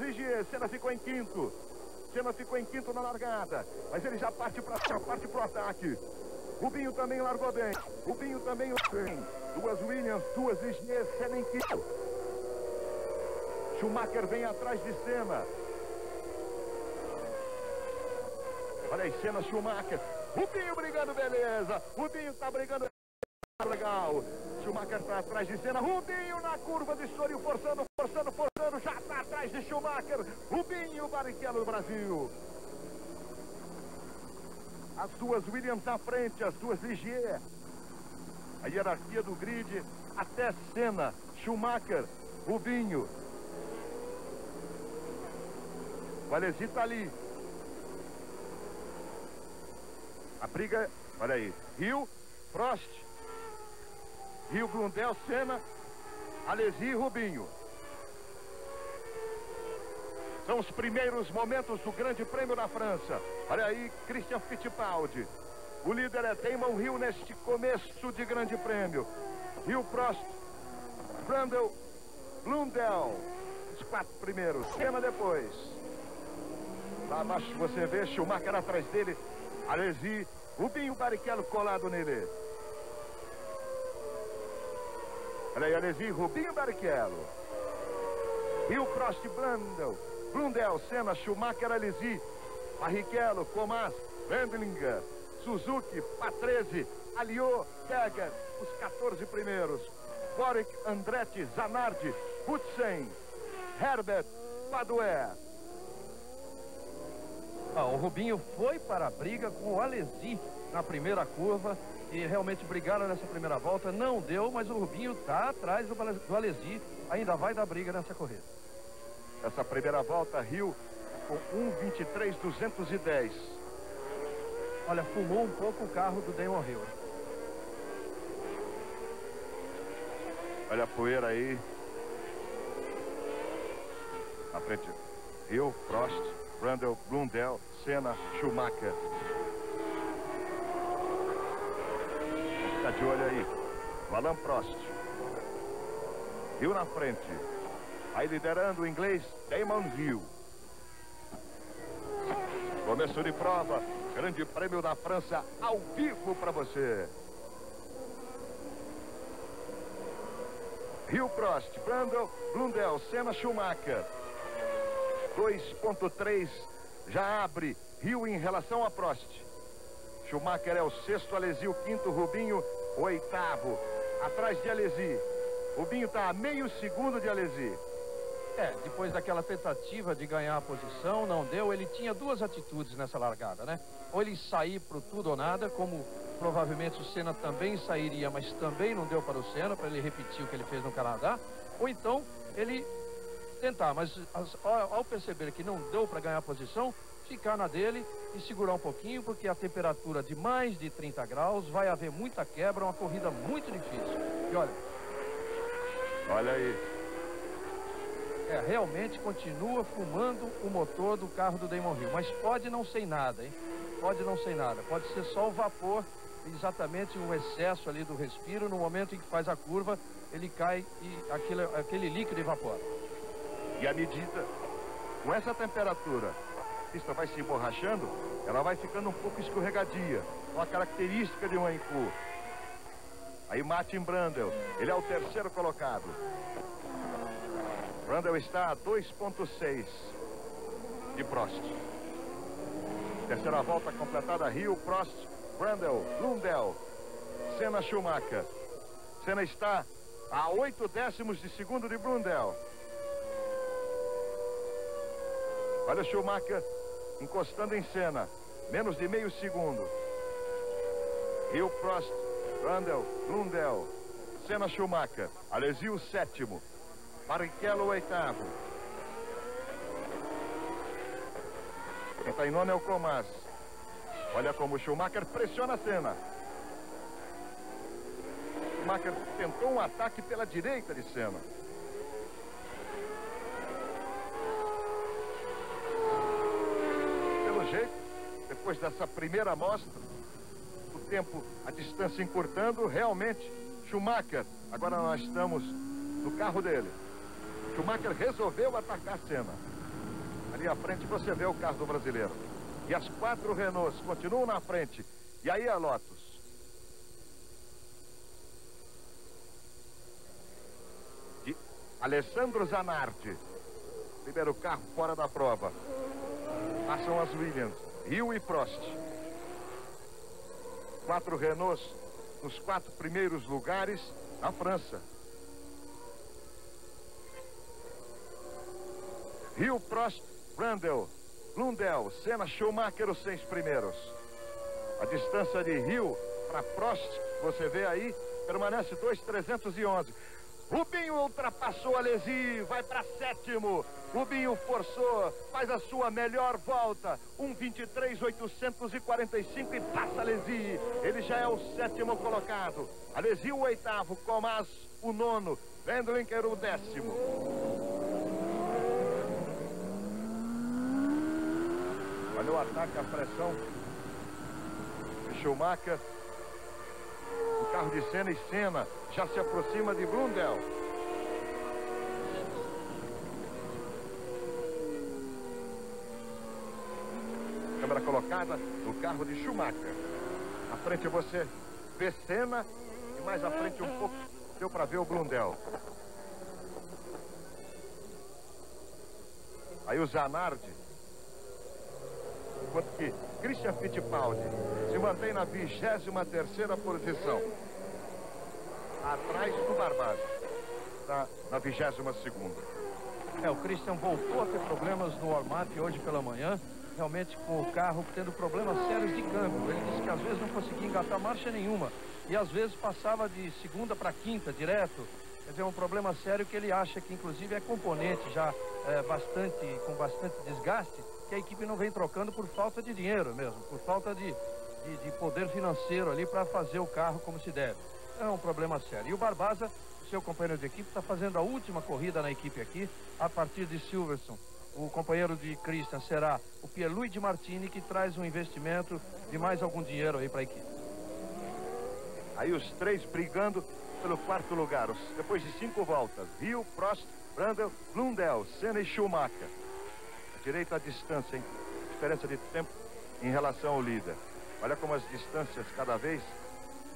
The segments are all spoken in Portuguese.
Ligier. Senna ficou em quinto. Senna ficou em quinto na largada, mas ele já parte para o ataque. Rubinho também largou bem. Rubinho também largou bem. Duas Williams, duas Ligier, Senna em quinto. Schumacher vem atrás de Senna. Olha aí, Senna, Schumacher. Rubinho brigando, beleza. Rubinho tá brigando, legal. Schumacher tá atrás de Senna. Rubinho na curva de Estoril, forçando. Já tá atrás de Schumacher. Rubinho, Barrichello do Brasil. As duas Williams na frente, as duas Ligier. A hierarquia do grid até Senna, Schumacher, Rubinho. O Alesi tá ali. A briga, olha aí. Hill, Prost, Hill, Blundell, Senna, Alesi e Rubinho. São os primeiros momentos do Grande Prêmio da França. Olha aí, Christian Fittipaldi. O líder é Damon Hill neste começo de Grande Prêmio. Hill, Prost, Brundle, Blundell. Os quatro primeiros. Senna depois. Lá abaixo você vê Schumacher atrás dele. Alesi, Rubinho, Barrichello colado nele. Olha aí, Alesi, Rubinho, Barrichello. Hill, Prost, Blundell, Senna, Schumacher, Alesi, Barrichello, Comas, Wendlinger, Suzuki, Patrese, Alliot, Berger, os 14 primeiros. Boric, Andretti, Zanardi, Hutsen, Herbert, Padoe. O Rubinho foi para a briga com o Alesi na primeira curva e realmente brigaram nessa primeira volta. Não deu, mas o Rubinho está atrás do Alesi. Ainda vai dar briga nessa corrida. Essa primeira volta, Hill com 1:23.210. Olha, fumou um pouco o carro do Damon Hill. Olha a poeira aí. Na frente, Hill, Prost, Brundle, Blundell, Senna, Schumacher. Tá de olho aí. O Alain Prost. Hill na frente. Aí liderando o inglês, Damon Hill. Começo de prova. Grande Prêmio da França ao vivo para você. Hill, Prost, Brundle, Blundell, Senna, Schumacher. 2.3 já abre Hill em relação a Prost. Schumacher é o sexto, Alesi o quinto, Rubinho o oitavo. Atrás de Alesi. Rubinho está a meio segundo de Alesi. Depois daquela tentativa de ganhar a posição, não deu. Ele tinha duas atitudes nessa largada, né? Ou ele sair pro tudo ou nada, como provavelmente o Senna também sairia, mas também não deu para o Senna, para ele repetir o que ele fez no Canadá. Ou então ele tentar, mas ao perceber que não deu para ganhar a posição, ficar na dele e segurar um pouquinho, porque a temperatura de mais de 30 graus, vai haver muita quebra, uma corrida muito difícil. E olha aí. Realmente continua fumando o motor do carro do Damon Hill, mas pode não ser nada, hein? Pode não ser nada, pode ser só o vapor, exatamente um excesso ali do respiro. No momento em que faz a curva, ele cai e aquele líquido evapora. E à medida, com essa temperatura, a pista vai se emborrachando, ela vai ficando um pouco escorregadia, uma característica de um Encu. Aí Martin Brundle, ele é o terceiro colocado. Brundle está a 2.6 de Prost. Terceira volta completada, Hill, Prost, Brundle, Blundell, Senna, Schumacher. Senna está a 8 décimos de segundo de Blundell. Olha o Schumacher encostando em Senna, menos de meio segundo. Hill, Prost, Brundle, Blundell, Senna, Schumacher. Alesi o sétimo. Barrichello o oitavo. Quem está em nono é o Comas. Olha como o Schumacher pressiona a Senna. Schumacher tentou um ataque pela direita de Senna. Pelo jeito, depois dessa primeira amostra, o tempo, a distância encurtando, realmente, Schumacher, agora nós estamos no carro dele. Schumacher resolveu atacar Senna. Ali à frente você vê o carro do brasileiro. E as 4 Renaults continuam na frente. E aí a Lotus. De Alessandro Zanardi. Primeiro carro fora da prova. Passam as Williams, Hill e Prost. 4 Renaults nos 4 primeiros lugares na França. Hill, Prost, Brundle, Blundell, Senna, Schumacher, os 6 primeiros. A distância de Hill para Prost, você vê aí, permanece 2.311. Rubinho ultrapassou Alesi, vai para 7º. Rubinho forçou, faz a sua melhor volta. 1:23.845 e passa Alesi. Ele já é o 7º colocado. Alesi o 8º, Comas o 9º, Wendlinger o 10º. Olha o ataque, a pressão de Schumacher. O carro de Senna e Senna já se aproxima de Blundell. Câmera colocada no carro de Schumacher. À frente você vê Senna e mais à frente um pouco deu para ver o Blundell. Aí o Zanardi. Enquanto que Christian Fittipaldi se mantém na 23ª posição. Atrás do Barbazza. Está na 22ª. O Christian voltou a ter problemas no warm-up hoje pela manhã. Realmente com o carro tendo problemas sérios de câmbio. Ele disse que às vezes não conseguia engatar marcha nenhuma. E às vezes passava de 2ª para 5ª direto. Quer dizer, um problema sério que ele acha que inclusive é componente já com bastante desgaste, que a equipe não vem trocando por falta de dinheiro mesmo, por falta de poder financeiro ali para fazer o carro como se deve. É um problema sério. E o Barbazza, seu companheiro de equipe, está fazendo a última corrida na equipe aqui, a partir de Silverstone. O companheiro de Christian será o Pierluigi Martini, que traz um investimento de mais algum dinheiro aí para a equipe. Aí os 3 brigando pelo 4º lugar, depois de 5 voltas. Hill, Prost, Brundle, Blundell, Senna e Schumacher. Direito à distância, hein? Diferença de tempo em relação ao líder. Olha como as distâncias cada vez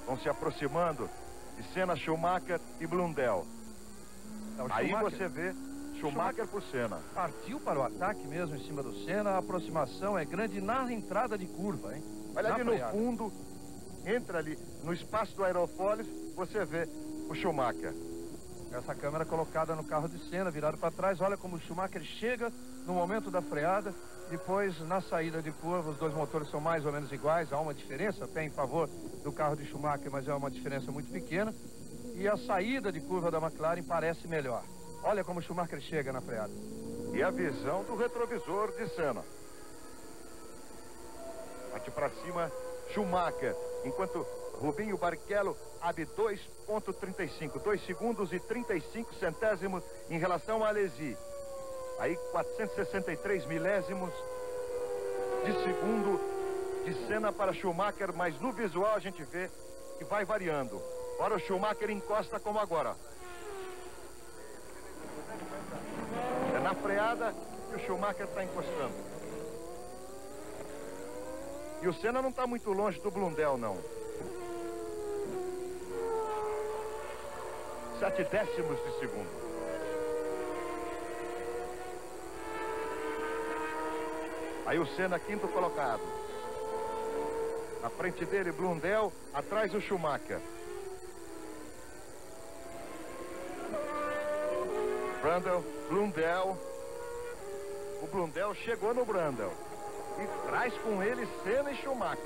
vão se aproximando de Senna, Schumacher e Blundell. Aí você vê Schumacher por Senna. Partiu para o ataque mesmo em cima do Senna. A aproximação é grande na entrada de curva, hein? Olha ali no fundo, entra ali no espaço do aerofólio, você vê o Schumacher. Essa câmera colocada no carro de Senna, virado para trás. Olha como o Schumacher chega no momento da freada. Depois, na saída de curva, os 2 motores são mais ou menos iguais. Há uma diferença até em favor do carro de Schumacher, mas é uma diferença muito pequena. E a saída de curva da McLaren parece melhor. Olha como o Schumacher chega na freada. E a visão do retrovisor de Senna. Bate para cima, Schumacher. Enquanto Rubinho Barrichello abre 2,35. 2 segundos e 35 centésimos em relação a Alesi. Aí 463 milésimos de segundo de Senna para Schumacher, mas no visual a gente vê que vai variando. Ora o Schumacher encosta como agora. É na freada que o Schumacher está encostando. E o Senna não está muito longe do Blundell, não. 7 décimos de segundo. Aí o Senna, 5º colocado. Na frente dele, Blundell, atrás o Schumacher. Brundle, Blundell. O Blundell chegou no Brundle. E traz com ele Senna e Schumacher.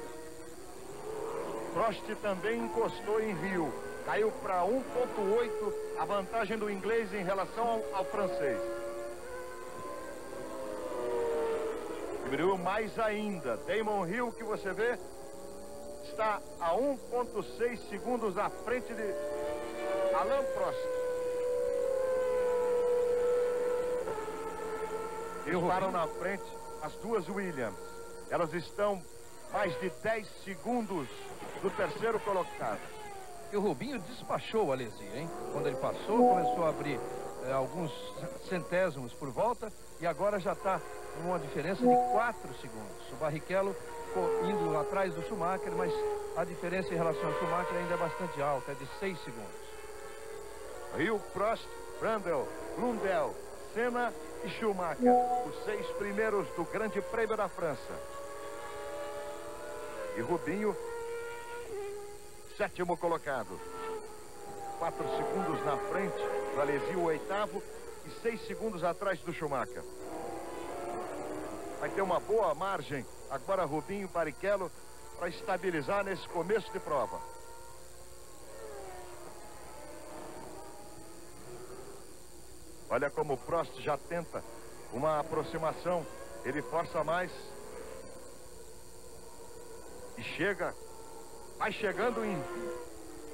Prost também encostou em Hill. Caiu para 1,8 a vantagem do inglês em relação ao francês. Diminuiu mais ainda. Damon Hill, que você vê, está a 1,6 segundos à frente de Alain Prost. Eles param na frente as 2 Williams. Elas estão mais de 10 segundos do 3º colocado. E o Rubinho despachou o Alesi, hein? Quando ele passou, começou a abrir alguns centésimos por volta, e agora já está com uma diferença de 4 segundos. O Barrichello indo atrás do Schumacher, mas a diferença em relação ao Schumacher ainda é bastante alta, é de 6 segundos. Hill, Prost, Brundle, Blundell, Senna e Schumacher, os 6 primeiros do Grande Prêmio da França. E Rubinho, 7º colocado. 4 segundos na frente do Alesi, o 8º, e 6 segundos atrás do Schumacher. Vai ter uma boa margem agora Rubinho e Barrichello para estabilizar nesse começo de prova. Olha como o Prost já tenta uma aproximação. Ele força mais. E chega. Vai chegando em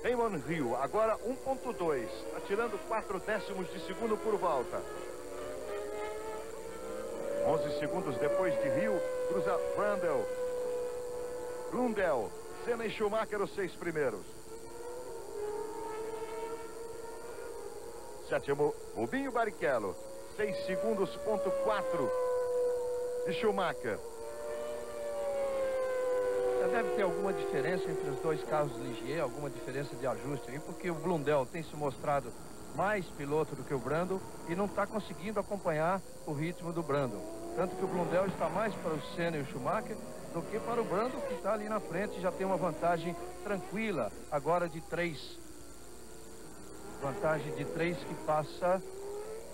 Damon Hill. Agora 1.2. Está tirando 4 décimos de segundo por volta. 11 segundos depois de Hill, cruza Brundle, Blundell, Senna e Schumacher, os 6 primeiros. 7º, Rubinho Barrichello, 6 segundos, ponto 4 de Schumacher. Já deve ter alguma diferença entre os dois carros Ligier, alguma diferença de ajuste aí, porque o Blundell tem se mostrado mais piloto do que o Brundle e não está conseguindo acompanhar o ritmo do Brundle. Tanto que o Blundell está mais para o Senna e o Schumacher do que para o Brundle, que está ali na frente e já tem uma vantagem tranquila, agora de 3. Vantagem de 3 que passa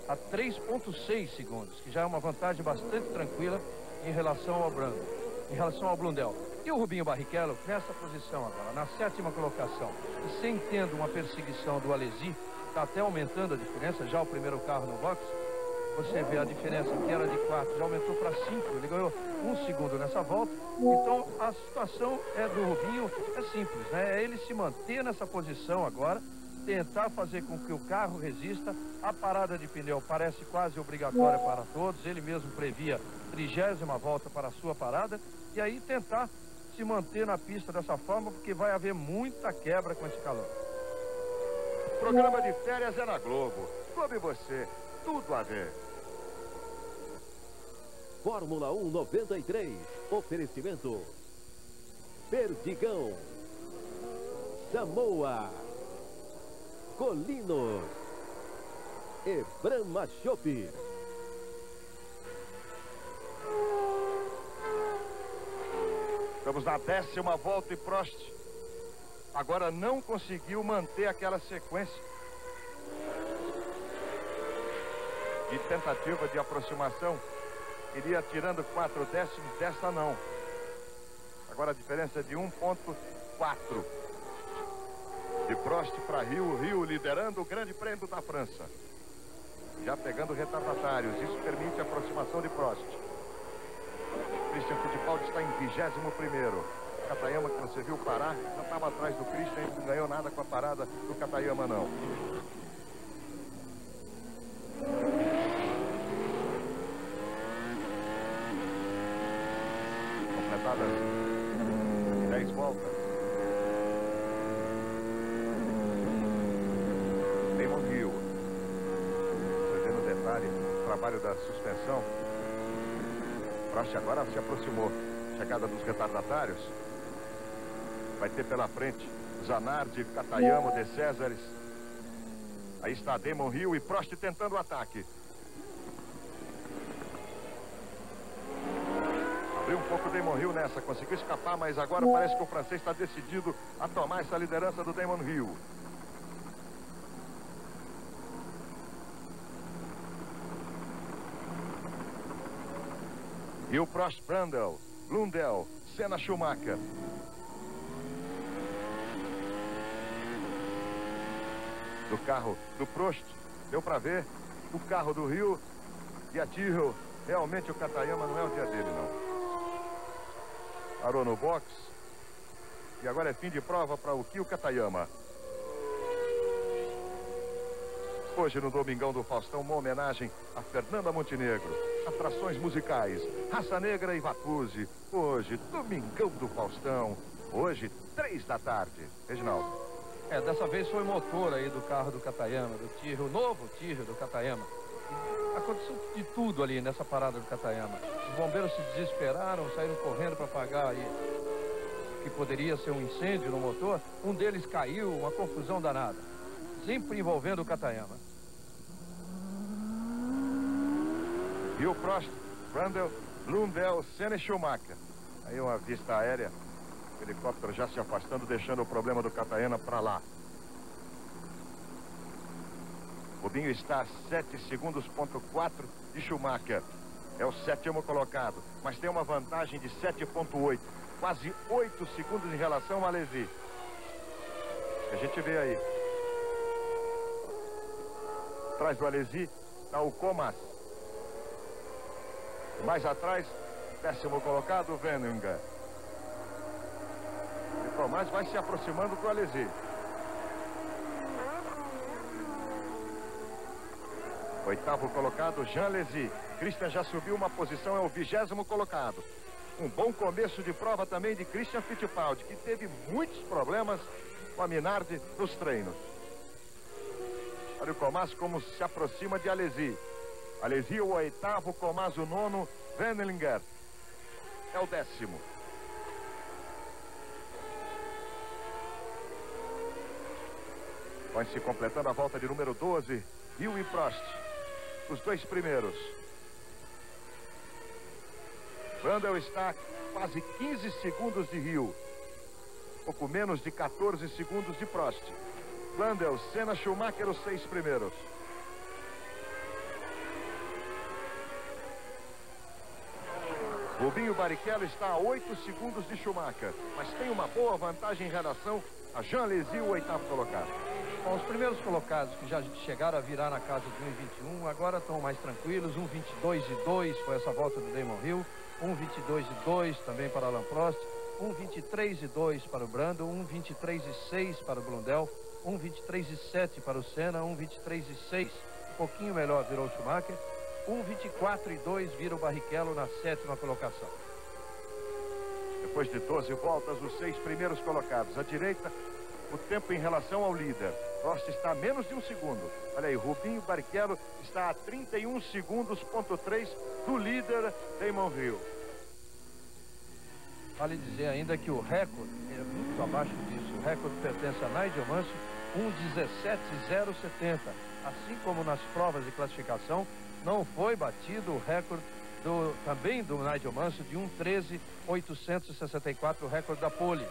a 3.6 segundos, que já é uma vantagem bastante tranquila em relação ao Brundle, em relação ao Blundell. E o Rubinho Barrichello nessa posição agora, na 7ª colocação, e sem tendo uma perseguição do Alesi, está até aumentando a diferença, já o primeiro carro no box, você vê a diferença que era de 4, já aumentou para 5, ele ganhou 1 segundo nessa volta. Então a situação do Rubinho é simples, né? É ele se manter nessa posição agora, tentar fazer com que o carro resista. A parada de pneu parece quase obrigatória para todos, ele mesmo previa 30ª volta para a sua parada, e aí tentar se manter na pista dessa forma, porque vai haver muita quebra com esse calor. Programa de férias é na Globo. Globo e você, tudo a ver. Fórmula 1 93, oferecimento Perdigão, Samoa, Colinos e Brahma Chopp. Estamos na 10ª volta e Prost agora não conseguiu manter aquela sequência de tentativa de aproximação. Iria tirando 4 décimos, dessa não. Agora a diferença é de 1.4 de Prost para Hill liderando o Grande Prêmio da França. Já pegando retardatários, isso permite a aproximação de Prost. Christian Fittipaldi está em 21º. Katayama, que você viu parar, já estava atrás do Christian, ele não ganhou nada com a parada do Katayama, não. Completadas 10 voltas. Damon Hill. Você vê no detalhe o trabalho da suspensão. Prost agora se aproximou. Chegada dos retardatários. Vai ter pela frente Zanardi, Katayama, De Césares. Aí está Damon Hill e Prost tentando o ataque. Abriu um pouco o Damon Hill nessa, conseguiu escapar, mas agora parece que o francês está decidido a tomar essa liderança do Damon Hill. Hill, Prost, Brundle, Blundell, Senna, Schumacher. Do carro do Prost, deu para ver o carro do Hill e a Tyrrell. Realmente o Katayama não é o dia dele, não. Parou no box. E agora é fim de prova para o Kyo Katayama. Hoje no Domingão do Faustão, uma homenagem a Fernanda Montenegro. Atrações musicais, Raça Negra e Vapuzzi. Hoje, Domingão do Faustão. Hoje, 3 da tarde. Reginaldo. Dessa vez foi o motor aí do carro do Katayama, do Tyrrell, o novo Tyrrell do Katayama. Aconteceu de tudo ali nessa parada do Katayama. Os bombeiros se desesperaram, saíram correndo para apagar aí o que poderia ser um incêndio no motor. Um deles caiu, uma confusão danada, sempre envolvendo o Katayama. Hill, Prost, Brundle, Blundell, Senna e Schumacher. Aí uma vista aérea, o helicóptero já se afastando, deixando o problema do Katayama para lá. Rubinho está a 7 segundos, ponto 4 de Schumacher. É o 7º colocado, mas tem uma vantagem de 7,8. Quase 8 segundos em relação a Alesi. A gente vê aí. Atrás do Alesi está o Comas. Mais atrás, 10º colocado, Wenninger. O Comas vai se aproximando do Alesi. Oitavo colocado, Jean Alesi. Christian já subiu uma posição, é o 20º colocado. Um bom começo de prova também de Christian Fittipaldi, que teve muitos problemas com a Minardi nos treinos. Olha o Comas como se aproxima de Alesi. Alesi o 8º, Comas o 9º, Wenninger é o 10º. Vai se completando a volta de número 12, Hill e Prost. Os dois primeiros. Brundle está quase 15 segundos de Hill. Pouco menos de 14 segundos de Prost. Blundell, Senna, Schumacher, os 6 primeiros. Rubinho Barrichello está a 8 segundos de Schumacher, mas tem uma boa vantagem em relação a Jean Alesi, o 8º colocado. Bom, os primeiros colocados que já chegaram a virar na casa de 1,21, agora estão mais tranquilos. 1,22,2 foi essa volta do Damon Hill. 1,22,2 também para Alain Prost. 1,23,2 para o Brundle. 1,23,6 para o Blundell. 1,23,7 para o Senna. 1,23,6, um pouquinho melhor, virou o Schumacher. 1,24,2 vira o Barrichello na 7ª colocação. Depois de 12 voltas, os 6 primeiros colocados. À direita, o tempo em relação ao líder. Prost está a menos de 1 segundo. Olha aí, Rubinho Barrichello está a 31 segundos, ponto 3 do líder Damon Hill. Vale dizer ainda que o recorde é muito abaixo disso. O recorde pertence a Nigel Mansell, 1,17,070. Assim como nas provas de classificação, não foi batido o recorde também do Nigel Mansell de 1,13,864, o recorde da pole.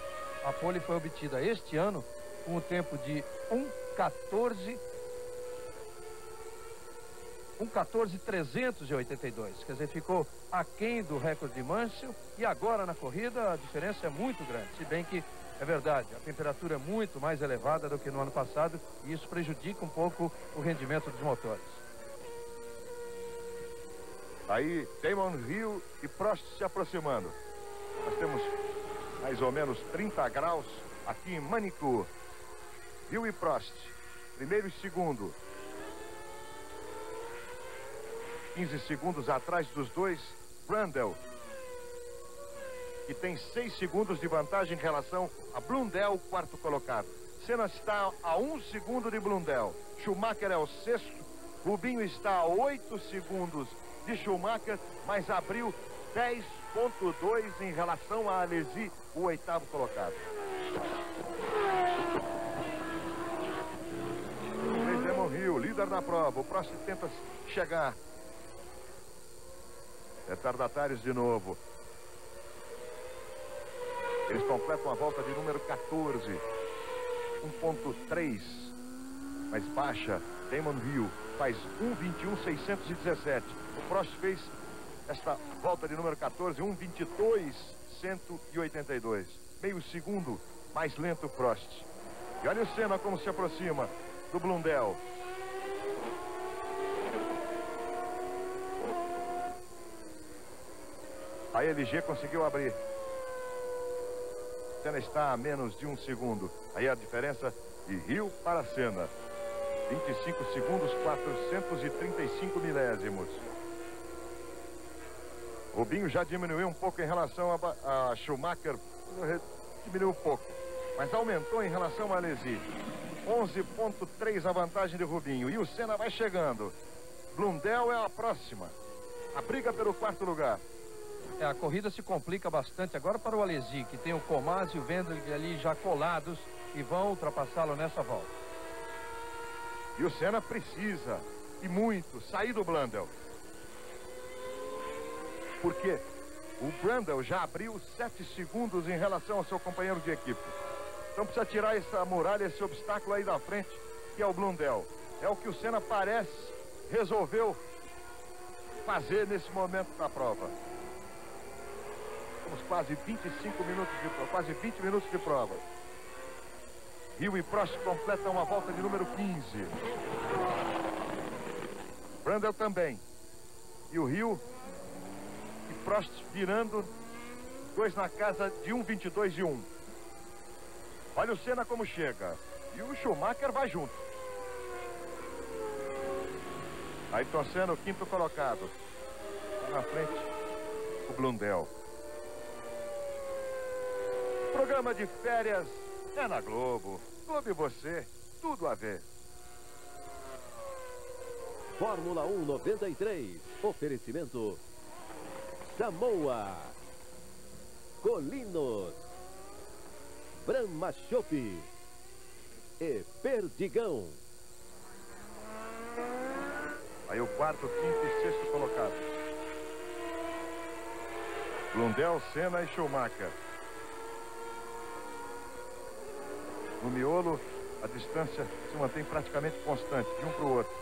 A pole foi obtida este ano com o tempo de 1,14,382. Quer dizer, ficou aquém do recorde de Mansell, e agora na corrida a diferença é muito grande. Se bem que é verdade, a temperatura é muito mais elevada do que no ano passado, e isso prejudica um pouco o rendimento dos motores. Aí, Damon Hill e Prost se aproximando. Nós temos mais ou menos 30 graus aqui em Manicure. Hill e Prost, primeiro e segundo. 15 segundos atrás dos dois, Brundle, que tem 6 segundos de vantagem em relação a Blundell, 4º colocado. Senna está a 1 segundo de Blundell. Schumacher é o 6º. Rubinho está a 8 segundos de Schumacher, mas abriu 10,2 em relação a Alesi, o 8º colocado. Damon Hill, líder da prova. O Prost tenta chegar. Retardatários de novo. Eles completam a volta de número 14. 1,3 mais baixa. Damon Hill faz 1,21,617. O Prost fez esta volta de número 14, 1,22,182. Meio segundo mais lento o Prost. E olha o Senna como se aproxima do Blundell. A LG conseguiu abrir. Senna está a menos de 1 segundo. Aí a diferença de Hill para Senna. 25 segundos, 435 milésimos. Rubinho já diminuiu um pouco em relação a Schumacher. Diminuiu um pouco, mas aumentou em relação a Alesi. 11,3 a vantagem de Rubinho. E o Senna vai chegando. Blundell é a próxima. A briga pelo quarto lugar. A corrida se complica bastante agora para o Alesi, que tem o Comas e o Wendling ali já colados e vão ultrapassá-lo nessa volta. E o Senna precisa, e muito, sair do Blundell. Por quê? O Blundell já abriu 7 segundos em relação ao seu companheiro de equipe. Então precisa tirar essa muralha, esse obstáculo aí da frente, que é o Blundell. É o que o Senna resolveu fazer nesse momento da prova. Temos quase 25 minutos de prova, quase 20 minutos de prova. Hill e Prost completam a volta de número 15. Blundell também. E o Hill e Prost virando, dois na casa de 1,22 e 1. Olha o Senna como chega. E o Schumacher vai junto. Ayrton Senna, o quinto colocado. Tá na frente o Blundell. Programa de férias é na Globo. Globo e você, tudo a ver. Fórmula 1 93. Oferecimento Samoa, Colinos, Brahma Chopp e Perdigão. Aí o quarto, quinto e sexto colocado. Blundell, Senna e Schumacher. No miolo, a distância se mantém praticamente constante de um para o outro.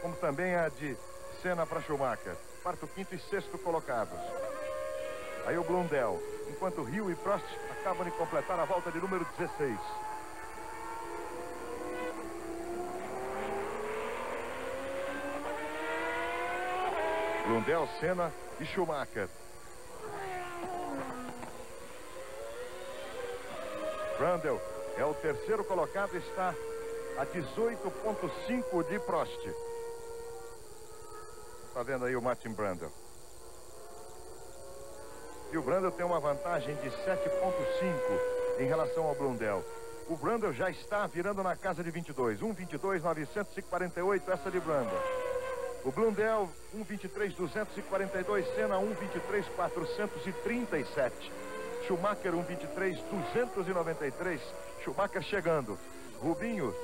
Como também a de Senna para Schumacher. Quarto, quinto e sexto colocados. Aí o Blundell. Enquanto Hill e Prost acabam de completar a volta de número 16. Blundell, Senna e Schumacher. Blundell é o terceiro colocado, está a 18,5 de Prost. Está vendo aí o Martin Brundle. E o Brundle tem uma vantagem de 7,5 em relação ao Blundell. O Brundle já está virando na casa de 22. 1,22,948, essa de Brundle. O Blundell, 1,23,242. Senna, 1,23,437. Schumacher, 1,23,293. Schumacher chegando. Rubinho,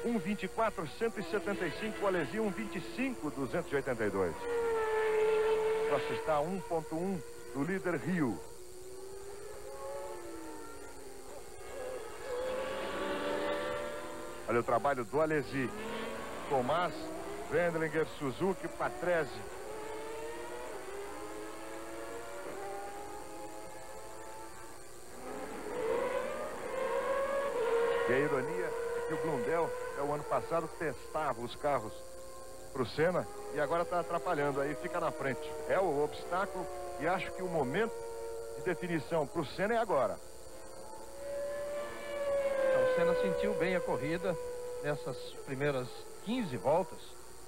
1,24,175. O Alesi, 1,25,282. Prost está a 1,1 do líder Hill. Olha o trabalho do Alesi. Comas, Wendlinger, Suzuki, Patrese. E a ironia é que o Blundell, o ano passado, testava os carros para o Senna e agora está atrapalhando, aí fica na frente. É o obstáculo e acho que o momento de definição para o Senna é agora. Então, o Senna sentiu bem a corrida nessas primeiras 15 voltas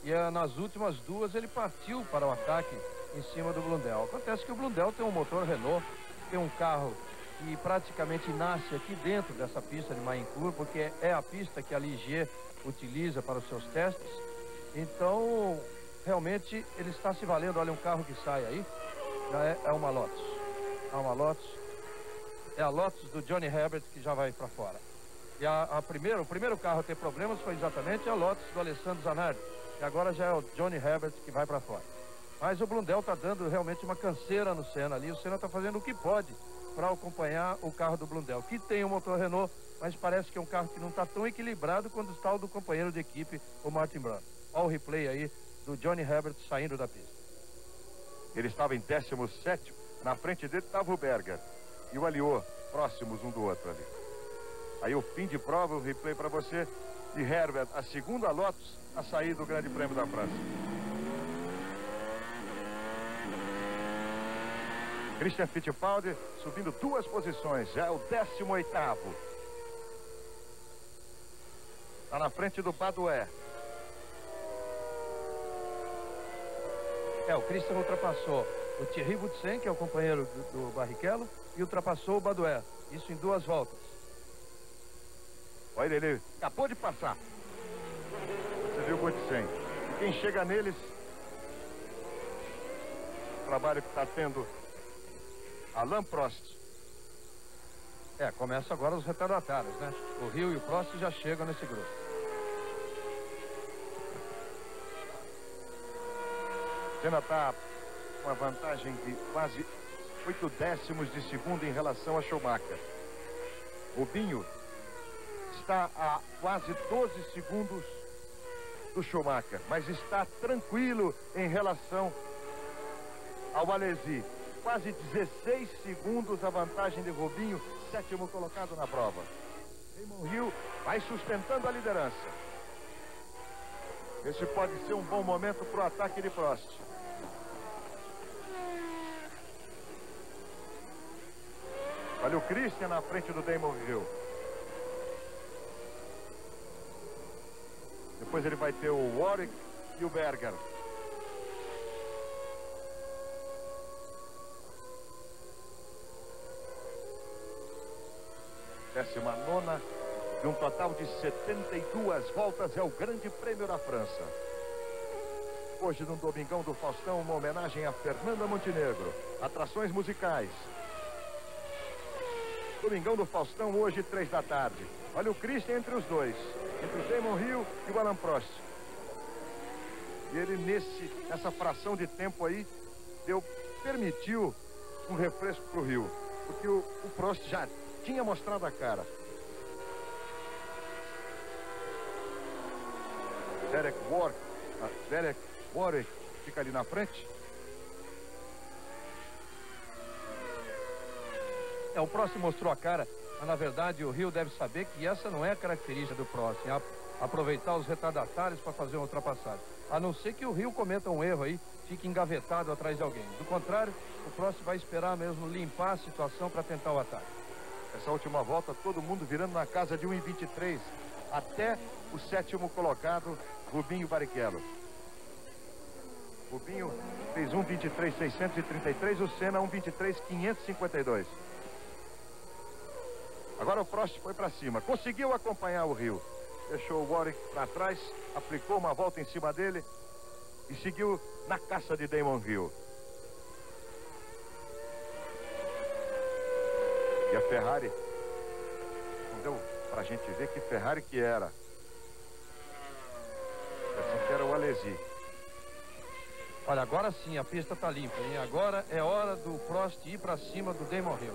e nas últimas duas ele partiu para o ataque em cima do Blundell. Acontece que o Blundell tem um motor Renault, tem um carro que praticamente nasce aqui dentro dessa pista de Mahincourt, porque é a pista que a Ligier utiliza para os seus testes. Então, realmente, ele está se valendo. Olha um carro que sai aí, já é uma Lotus. É uma Lotus. É a Lotus do Johnny Herbert que já vai para fora. E o primeiro carro a ter problemas foi exatamente a Lotus do Alessandro Zanardi. E agora já é o Johnny Herbert que vai para fora. Mas o Blundell está dando realmente uma canseira no Senna ali. O Senna está fazendo o que pode para acompanhar o carro do Blundell, que tem um motor Renault, mas parece que é um carro que não está tão equilibrado quanto está o do companheiro de equipe, o Martin Brundle. Olha o replay aí do Johnny Herbert saindo da pista. Ele estava em 17º, na frente dele estava o Berger e o Alliot, próximos um do outro ali. Aí o fim de prova, o replay para você, de Herbert, a segunda Lotus a sair do Grande Prêmio da França. Christian Fittipaldi subindo 2 posições, já é o 18º. Está na frente do Badoer. O Christian ultrapassou o Thierry Boutsen, que é o companheiro do Barrichello, e ultrapassou o Badoer. Isso em 2 voltas. Olha, ele acabou de passar. Você viu o Boutsen. E quem chega neles, o trabalho que está tendo Alain Prost. Começa agora os retardatários, né? O Hill e o Prost já chegam nesse grupo. Senna está com uma vantagem de quase 8 décimos de segundo em relação a Schumacher. Rubinho está a quase 12 segundos do Schumacher, mas está tranquilo em relação ao Alesi. Quase 16 segundos a vantagem de Rubinho, sétimo colocado na prova. Damon Hill vai sustentando a liderança. Esse pode ser um bom momento para o ataque de Prost. Olha o Christian na frente do Damon Hill. Depois ele vai ter o Warwick e o Berger. Décima nona de um total de 72 voltas é o Grande Prêmio da França. Hoje no Domingão do Faustão, uma homenagem a Fernanda Montenegro. Atrações musicais. Domingão do Faustão, hoje 3 da tarde. Olha o Christian entre os dois, entre o Damon Hill e o Alain Prost. E ele nessa fração de tempo aí permitiu um refresco para o Hill, porque o Prost já tinha mostrado a cara. Derek Warwick fica ali na frente. O Prost mostrou a cara, mas na verdade o Hill deve saber que essa não é a característica do Prost, aproveitar os retardatários para fazer uma ultrapassagem. A não ser que o Hill cometa um erro aí, fique engavetado atrás de alguém. Do contrário, o Prost vai esperar mesmo limpar a situação para tentar o ataque. Essa última volta, todo mundo virando na casa de 1,23, até o sétimo colocado, Rubinho Barrichello. Rubinho fez 1,23,633, o Senna 1,23,552. Agora o Prost foi para cima, conseguiu acompanhar o Hill. Deixou o Warwick para trás, aplicou uma volta em cima dele e seguiu na caça de Damon Hill. E a Ferrari, não deu pra gente ver que Ferrari que era. Assim que era o Alesi. Olha, agora sim a pista tá limpa, hein? Agora é hora do Prost ir para cima do Damon Hill.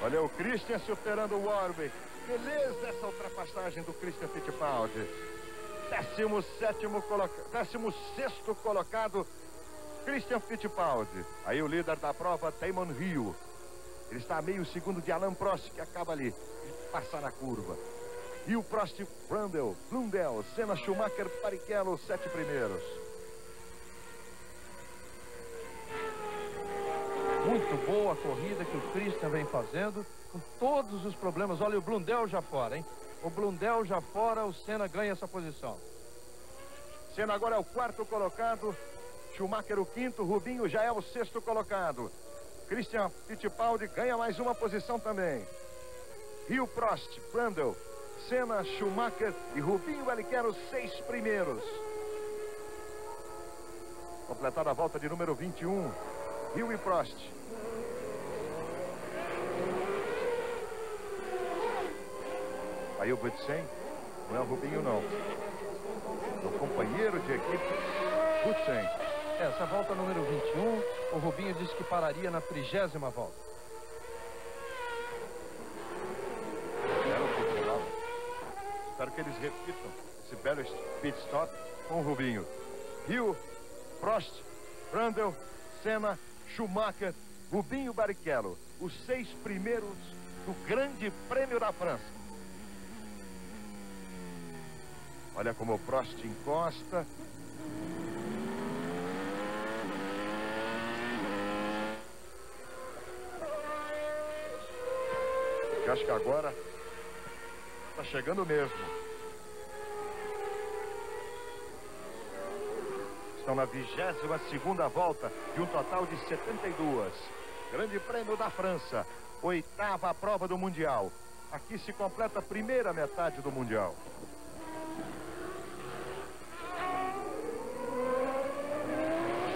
Olha o Christian superando o Warwick. Beleza essa ultrapassagem do Christian Fittipaldi. 16º colocado, Christian Fittipaldi. Aí o líder da prova, Damon Hill. Ele está a meio segundo de Alain Prost, que acaba ali de passar na curva. E o Prost, Blundell, Senna, Schumacher, Barrichello, 7 primeiros. Muito boa a corrida que o Christian vem fazendo, com todos os problemas. Olha o Blundell já fora, hein? O Blundell já fora, o Senna ganha essa posição. Senna agora é o 4º colocado, Schumacher o 5º, Rubinho já é o 6º colocado. Christian Fittipaldi ganha mais uma posição também. Hill, Prost, Blundell, Senna, Schumacher e Rubinho Barrichello, 6 primeiros. Completada a volta de número 21, Hill e Prost. Aí o Boutsen, não é o Rubinho não. É o companheiro de equipe, Boutsen. Essa volta número 21, o Rubinho disse que pararia na 30ª volta. Espero que eles repitam esse belo pit stop com o Rubinho. Hill, Prost, Blundell, Senna, Schumacher, Rubinho Barrichello. Os 6 primeiros do Grande Prêmio da França. Olha como o Prost encosta. Eu acho que agora está chegando mesmo. Estão na 22ª volta de um total de 72. Grande Prêmio da França, 8ª prova do Mundial. Aqui se completa a primeira metade do Mundial.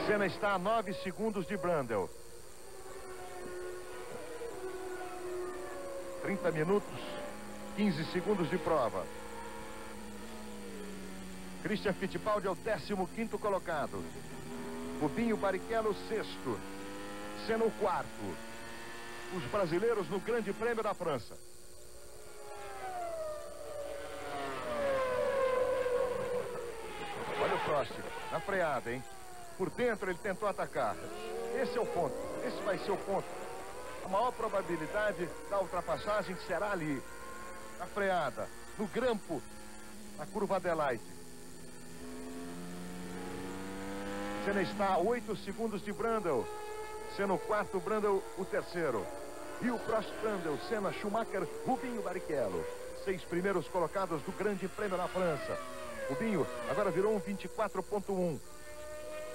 Senna está a 9 segundos de Brundle. 30 minutos, 15 segundos de prova. Christian Fittipaldi é o 15º colocado. Rubinho Barrichello, 6º. Senna, o 4º. Os brasileiros no Grande Prêmio da França. Olha o Prost, na freada, hein? Por dentro ele tentou atacar. Esse é o ponto. Esse vai ser o ponto. A maior probabilidade da ultrapassagem será ali. Na freada, no grampo, na curva Adelaide. Senna está a 8 segundos de Brundle. Senna o 4º, Brundle o 3º. E o Prost, Brundle, Senna, Schumacher, Rubinho Barrichello. 6 primeiros colocados do Grande Prêmio da França. Rubinho agora virou um 24.1.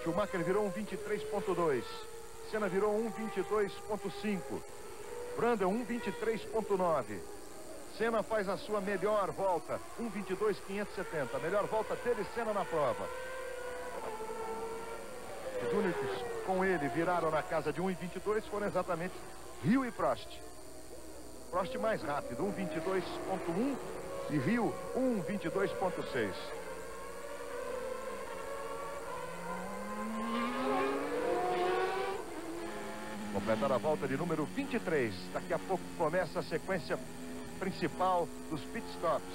Schumacher virou um 23.2. Senna virou um 22.5. Brundle um 23.9. Senna faz a sua melhor volta, 1:22.570. A melhor volta dele, Senna, na prova. Os únicos com ele viraram na casa de 1:22 foram exatamente Hill e Prost. Prost mais rápido, 1:22.1 e Hill 1:22.6. Completar a volta de número 23. Daqui a pouco começa a sequência principal dos pitstops.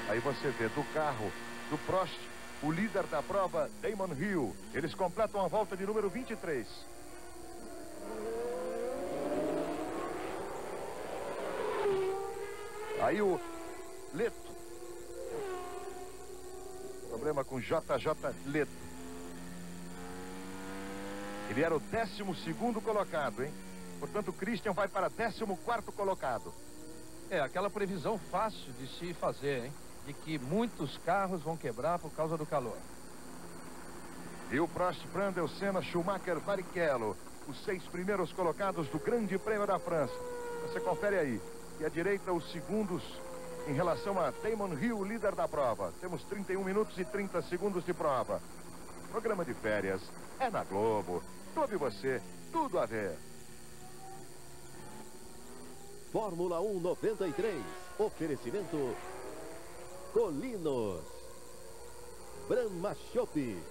Aí você vê do carro do Prost, o líder da prova, Damon Hill. Eles completam a volta de número 23. Aí o Leto. Problema com JJ Leto. Ele era o 12º colocado, hein? Portanto, o Christian vai para 14º colocado. É aquela previsão fácil de se fazer, hein? De que muitos carros vão quebrar por causa do calor. E o Prost, Brundle, Senna, Schumacher, Barrichello. Os 6 primeiros colocados do Grande Prêmio da França. Você confere aí. E à direita, os segundos em relação a Damon Hill, líder da prova. Temos 31 minutos e 30 segundos de prova. Programa de férias é na Globo. Tudo e você, tudo a ver. Fórmula 1 93. Oferecimento Colinos, Brahma Chopp,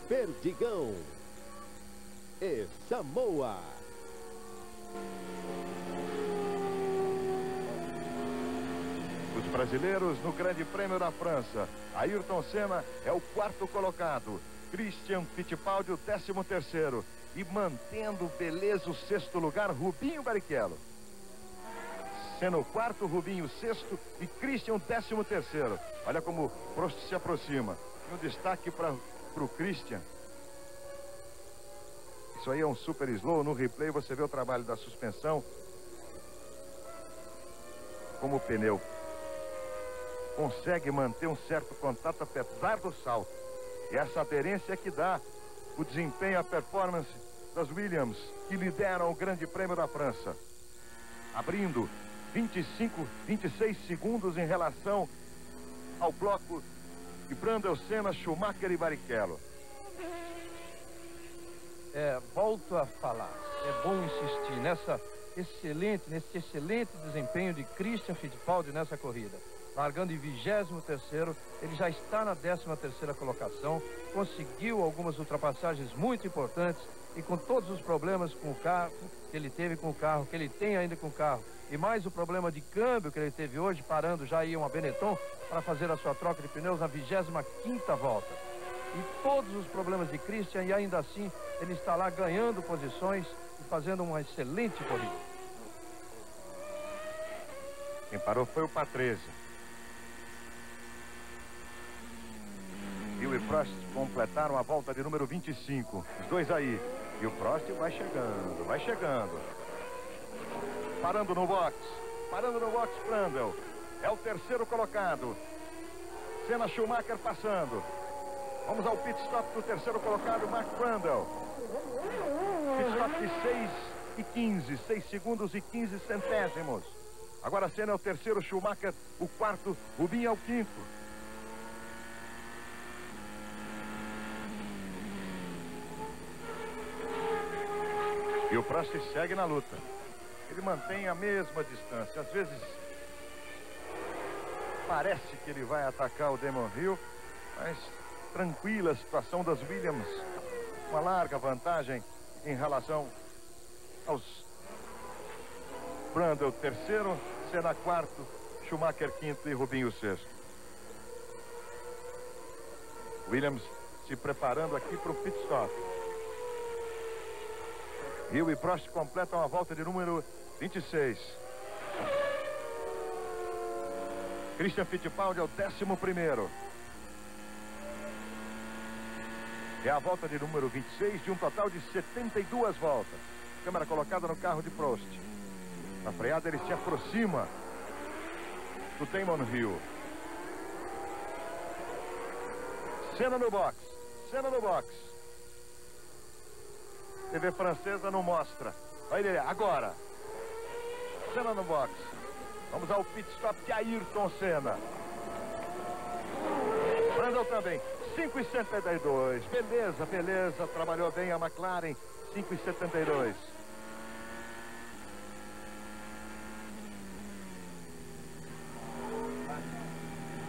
Perdigão e Samoa. Os brasileiros no Grande Prêmio da França. Ayrton Senna é o 4º colocado. Christian Fittipaldi o 13º. E mantendo beleza o 6º lugar, Rubinho Barrichello. Senna o 4º, Rubinho o 6º e Christian o 13º. Olha como o Prost se aproxima. E um destaque para o Christian. Isso aí é um super slow. No replay você vê o trabalho da suspensão. Como o pneu consegue manter um certo contato apesar do salto. E essa aderência é que dá o desempenho, a performance das Williams, que lideram o Grande Prêmio da França. Abrindo 26 segundos em relação ao bloco de Brundle, Senna, Schumacher e Barrichello. Volto a falar. É bom insistir nesse excelente desempenho de Christian Fittipaldi nessa corrida. Largando em 23º, ele já está na 13ª colocação, conseguiu algumas ultrapassagens muito importantes e com todos os problemas com o carro que ele teve com o carro, que ele tem ainda com o carro, e mais o problema de câmbio que ele teve hoje, parando já aí uma Benetton para fazer a sua troca de pneus na 25ª volta. E todos os problemas de Christian, e ainda assim ele está lá ganhando posições e fazendo uma excelente corrida. Quem parou foi o Patrese. Hill e Prost completaram a volta de número 25. Os dois aí. E o Prost vai chegando, vai chegando. Parando no box, Brundle. É o 3º colocado. Senna, Schumacher passando. Vamos ao pit stop do 3º colocado, Mark Brundle. Pit stop de 6 e 15, 6 segundos e 15 centésimos. Agora Senna é o terceiro, Schumacher o quarto, Rubinho é o quinto. E o Prost segue na luta. Ele mantém a mesma distância. Às vezes parece que ele vai atacar o Damon Hill, mas tranquila a situação das Williams. Uma larga vantagem em relação aos Brundle terceiro, Senna quarto, Schumacher quinto e Rubinho sexto. Williams se preparando aqui para o pit stop. Hill e Prost completam a volta de número 26. Christian Fittipaldi é o 11º. É a volta de número 26 de um total de 72 voltas. Câmera colocada no carro de Prost. Na freada ele se aproxima do Damon Hill. Senna no box. Senna no box. TV francesa não mostra. Olha ele agora. Senna no box. Vamos ao pit stop de Ayrton Senna. Brundle também. 5,72. Beleza, beleza. Trabalhou bem a McLaren. 5,72.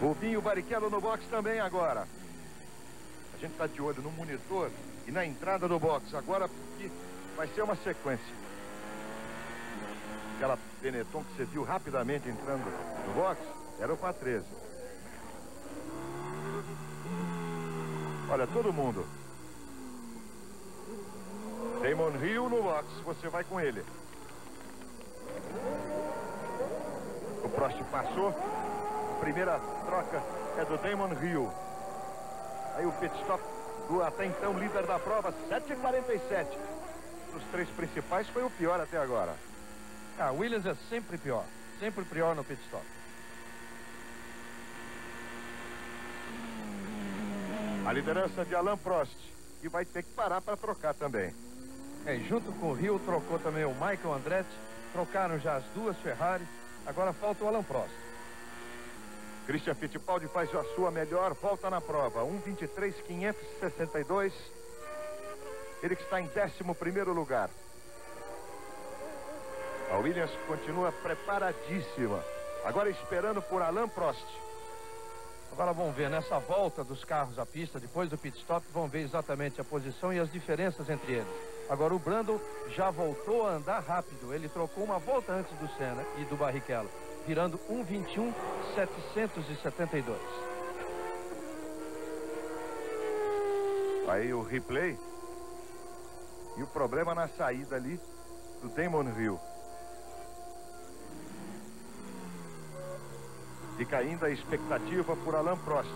Rubinho Barrichello no box também agora. A gente está de olho no monitor e na entrada do box agora, porque vai ser uma sequência. Aquela Benetton que você viu rapidamente entrando no box era o Patrese. Olha, todo mundo. Damon Hill no box, você vai com ele. O Prost passou. A primeira troca é do Damon Hill. Aí o pit stop do até então líder da prova, 7,47. Dos três principais foi o pior até agora. A Williams é sempre pior no pit stop. A liderança de Alain Prost, que vai ter que parar para trocar também. Junto com o Hill trocou também o Michael Andretti, trocaram já as duas Ferrari, agora falta o Alain Prost. Christian Fittipaldi faz a sua melhor volta na prova, 1,23,562. Ele que está em 11º lugar. A Williams continua preparadíssima, agora esperando por Alain Prost. Agora vamos ver nessa volta dos carros à pista, depois do pit stop, vão ver exatamente a posição e as diferenças entre eles. Agora o Brundle já voltou a andar rápido, ele trocou uma volta antes do Senna e do Barrichello, virando 1,21,772. Aí o replay. E o problema na saída ali do Damon Hill. Fica ainda a expectativa por Alain Prost.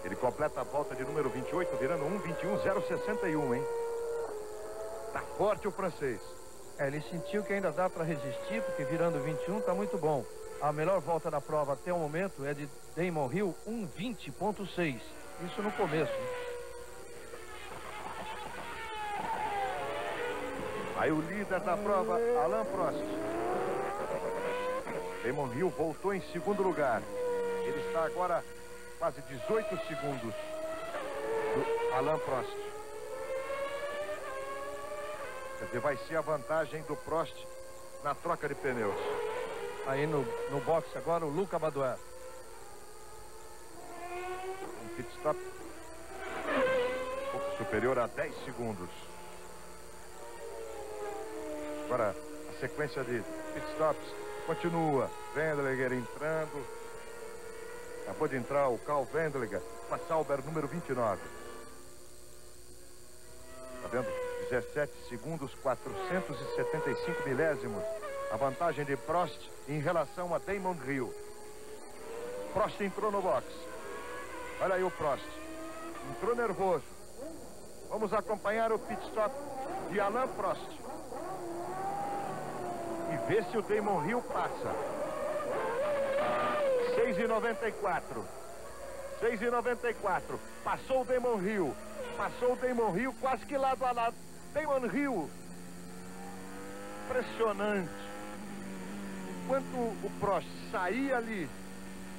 Ele completa a volta de número 28, virando 1,21,061, hein? Tá forte o francês. Ele sentiu que ainda dá para resistir, porque virando 21 tá muito bom. A melhor volta da prova até o momento é de Damon Hill, 1,20,6. Isso no começo. Aí o líder da prova, Alain Prost. Damon Hill voltou em segundo lugar. Ele está agora quase 18 segundos do Alain Prost. Quer dizer, vai ser a vantagem do Prost na troca de pneus. Aí no box agora o Luca Badoer. Um pit stop um pouco superior a 10 segundos. Agora a sequência de pit stops continua. Wendlinger entrando. Acabou de entrar o Carl Wendlinger com a Sauber número 29. Tá vendo? 17 segundos, 475 milésimos. A vantagem de Prost em relação a Damon Hill. Prost entrou no box. Olha aí o Prost. Entrou nervoso. Vamos acompanhar o pit stop de Alain Prost. E ver se o Damon Hill passa. 6,94. 6,94. Passou o Damon Hill. Passou o Damon Hill quase que lado a lado. Damon Hill. Impressionante. Enquanto o Prost saía ali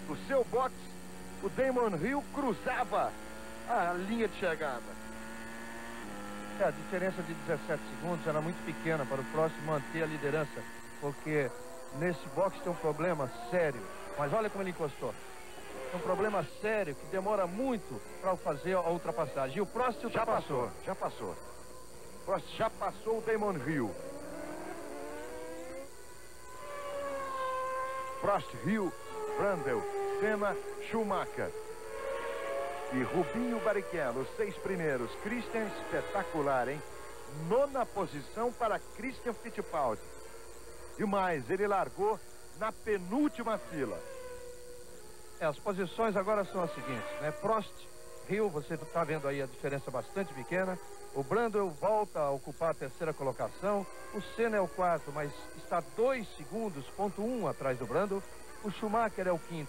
do seu box, o Damon Hill cruzava a linha de chegada. A diferença de 17 segundos era muito pequena para o Prost manter a liderança, porque nesse box tem um problema sério. Mas olha como ele encostou. É um problema sério que demora muito para fazer a ultrapassagem. E o Prost ultrapassou. Já passou. Prost já passou o Damon Hill. Prost, Hill, Brundle, Senna, Schumacher. E Rubinho Barrichello, os 6 primeiros. Christian, espetacular, hein? 9ª posição para Christian Fittipaldi. Demais, ele largou na penúltima fila. As posições agora são as seguintes, né? Prost, Hill, você está vendo aí a diferença bastante pequena. O Brundle volta a ocupar a 3ª colocação. O Senna é o 4º, mas está 2 segundos, ponto 1 atrás do Brundle. O Schumacher é o 5º,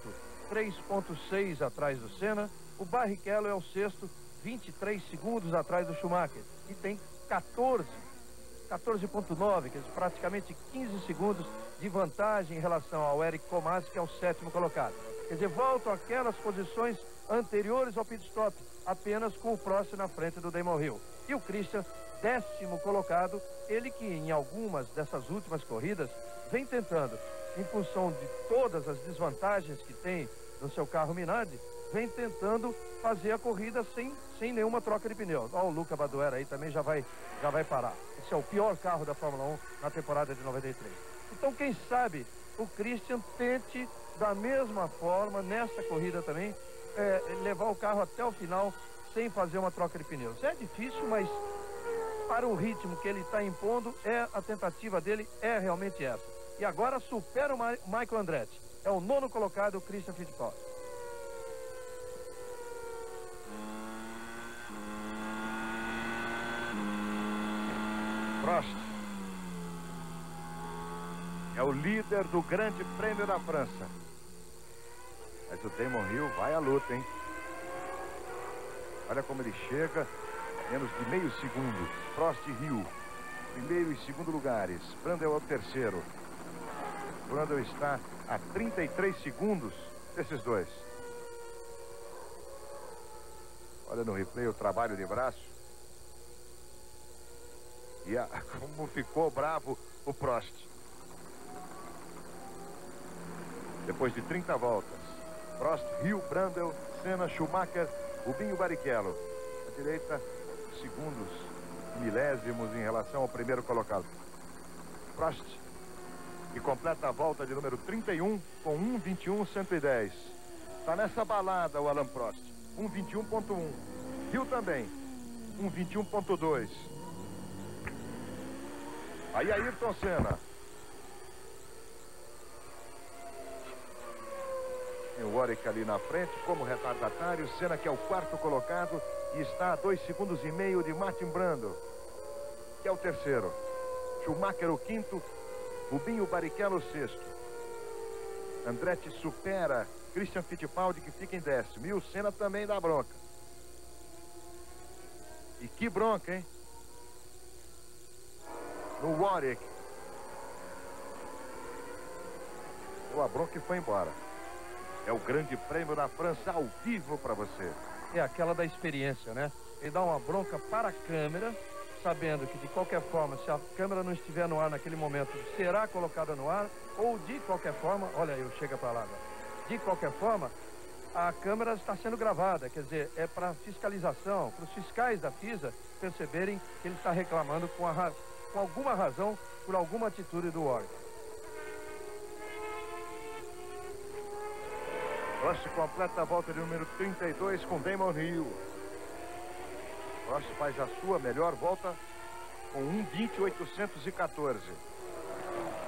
3,6 atrás do Senna. O Barrichello é o 6º, 23 segundos atrás do Schumacher. E tem 14,9, quer dizer, praticamente 15 segundos de vantagem em relação ao Eric Comasi, que é o 7º colocado. Quer dizer, voltam aquelas posições anteriores ao pit stop, apenas com o Prost na frente do Damon Hill. E o Christian, 10º colocado, ele que em algumas dessas últimas corridas vem tentando, em função de todas as desvantagens que tem no seu carro Minardi, vem tentando fazer a corrida sem nenhuma troca de pneus. Ó, o Luca Badoer aí também já vai parar. Esse é o pior carro da Fórmula 1 na temporada de 93. Então, quem sabe o Christian tente, da mesma forma, nessa corrida também, levar o carro até o final sem fazer uma troca de pneus. É difícil, mas para o ritmo que ele está impondo, a tentativa dele é realmente essa. E agora supera o Michael Andretti. É o 9º colocado, o Christian Fittipaldi. Prost é o líder do Grande Prêmio da França. Mas o Damon Hill vai à luta, hein? Olha como ele chega, menos de meio segundo. Prost e Hill, primeiro e segundo lugares. Brundle é o 3º. Brundle está a 33 segundos desses dois. Olha no replay o trabalho de braço. E como ficou bravo o Prost. Depois de 30 voltas. Prost, Hill, Brundle, Senna, Schumacher, Rubinho Barrichello. À direita, segundos, milésimos em relação ao primeiro colocado. Prost, que completa a volta de número 31 com 1:21.110. Está nessa balada o Alain Prost. 1:21.1. Hill também. 1:21.2. Aí Ayrton Senna. Tem o Warwick ali na frente como retardatário. Senna, que é o 4º colocado e está a 2,5 segundos de Martin Brundle, que é o 3º. Schumacher o 5º. Rubinho Barrichello o 6º. Andretti supera Christian Fittipaldi, que fica em 10º. E o Senna também dá bronca. E que bronca, hein? No Warwick. A bronca foi embora. É o Grande Prêmio da França ao vivo para você. É aquela da experiência, né? Ele dá uma bronca para a câmera, sabendo que de qualquer forma, se a câmera não estiver no ar naquele momento, será colocada no ar, ou de qualquer forma, olha aí, chega para lá agora. De qualquer forma, a câmera está sendo gravada, quer dizer, é para fiscalização, para os fiscais da FISA perceberem que ele está reclamando com alguma razão por alguma atitude do Warwick. Prost completa a volta de número 32 com Damon Hill. Prost faz a sua melhor volta com 1:20.814.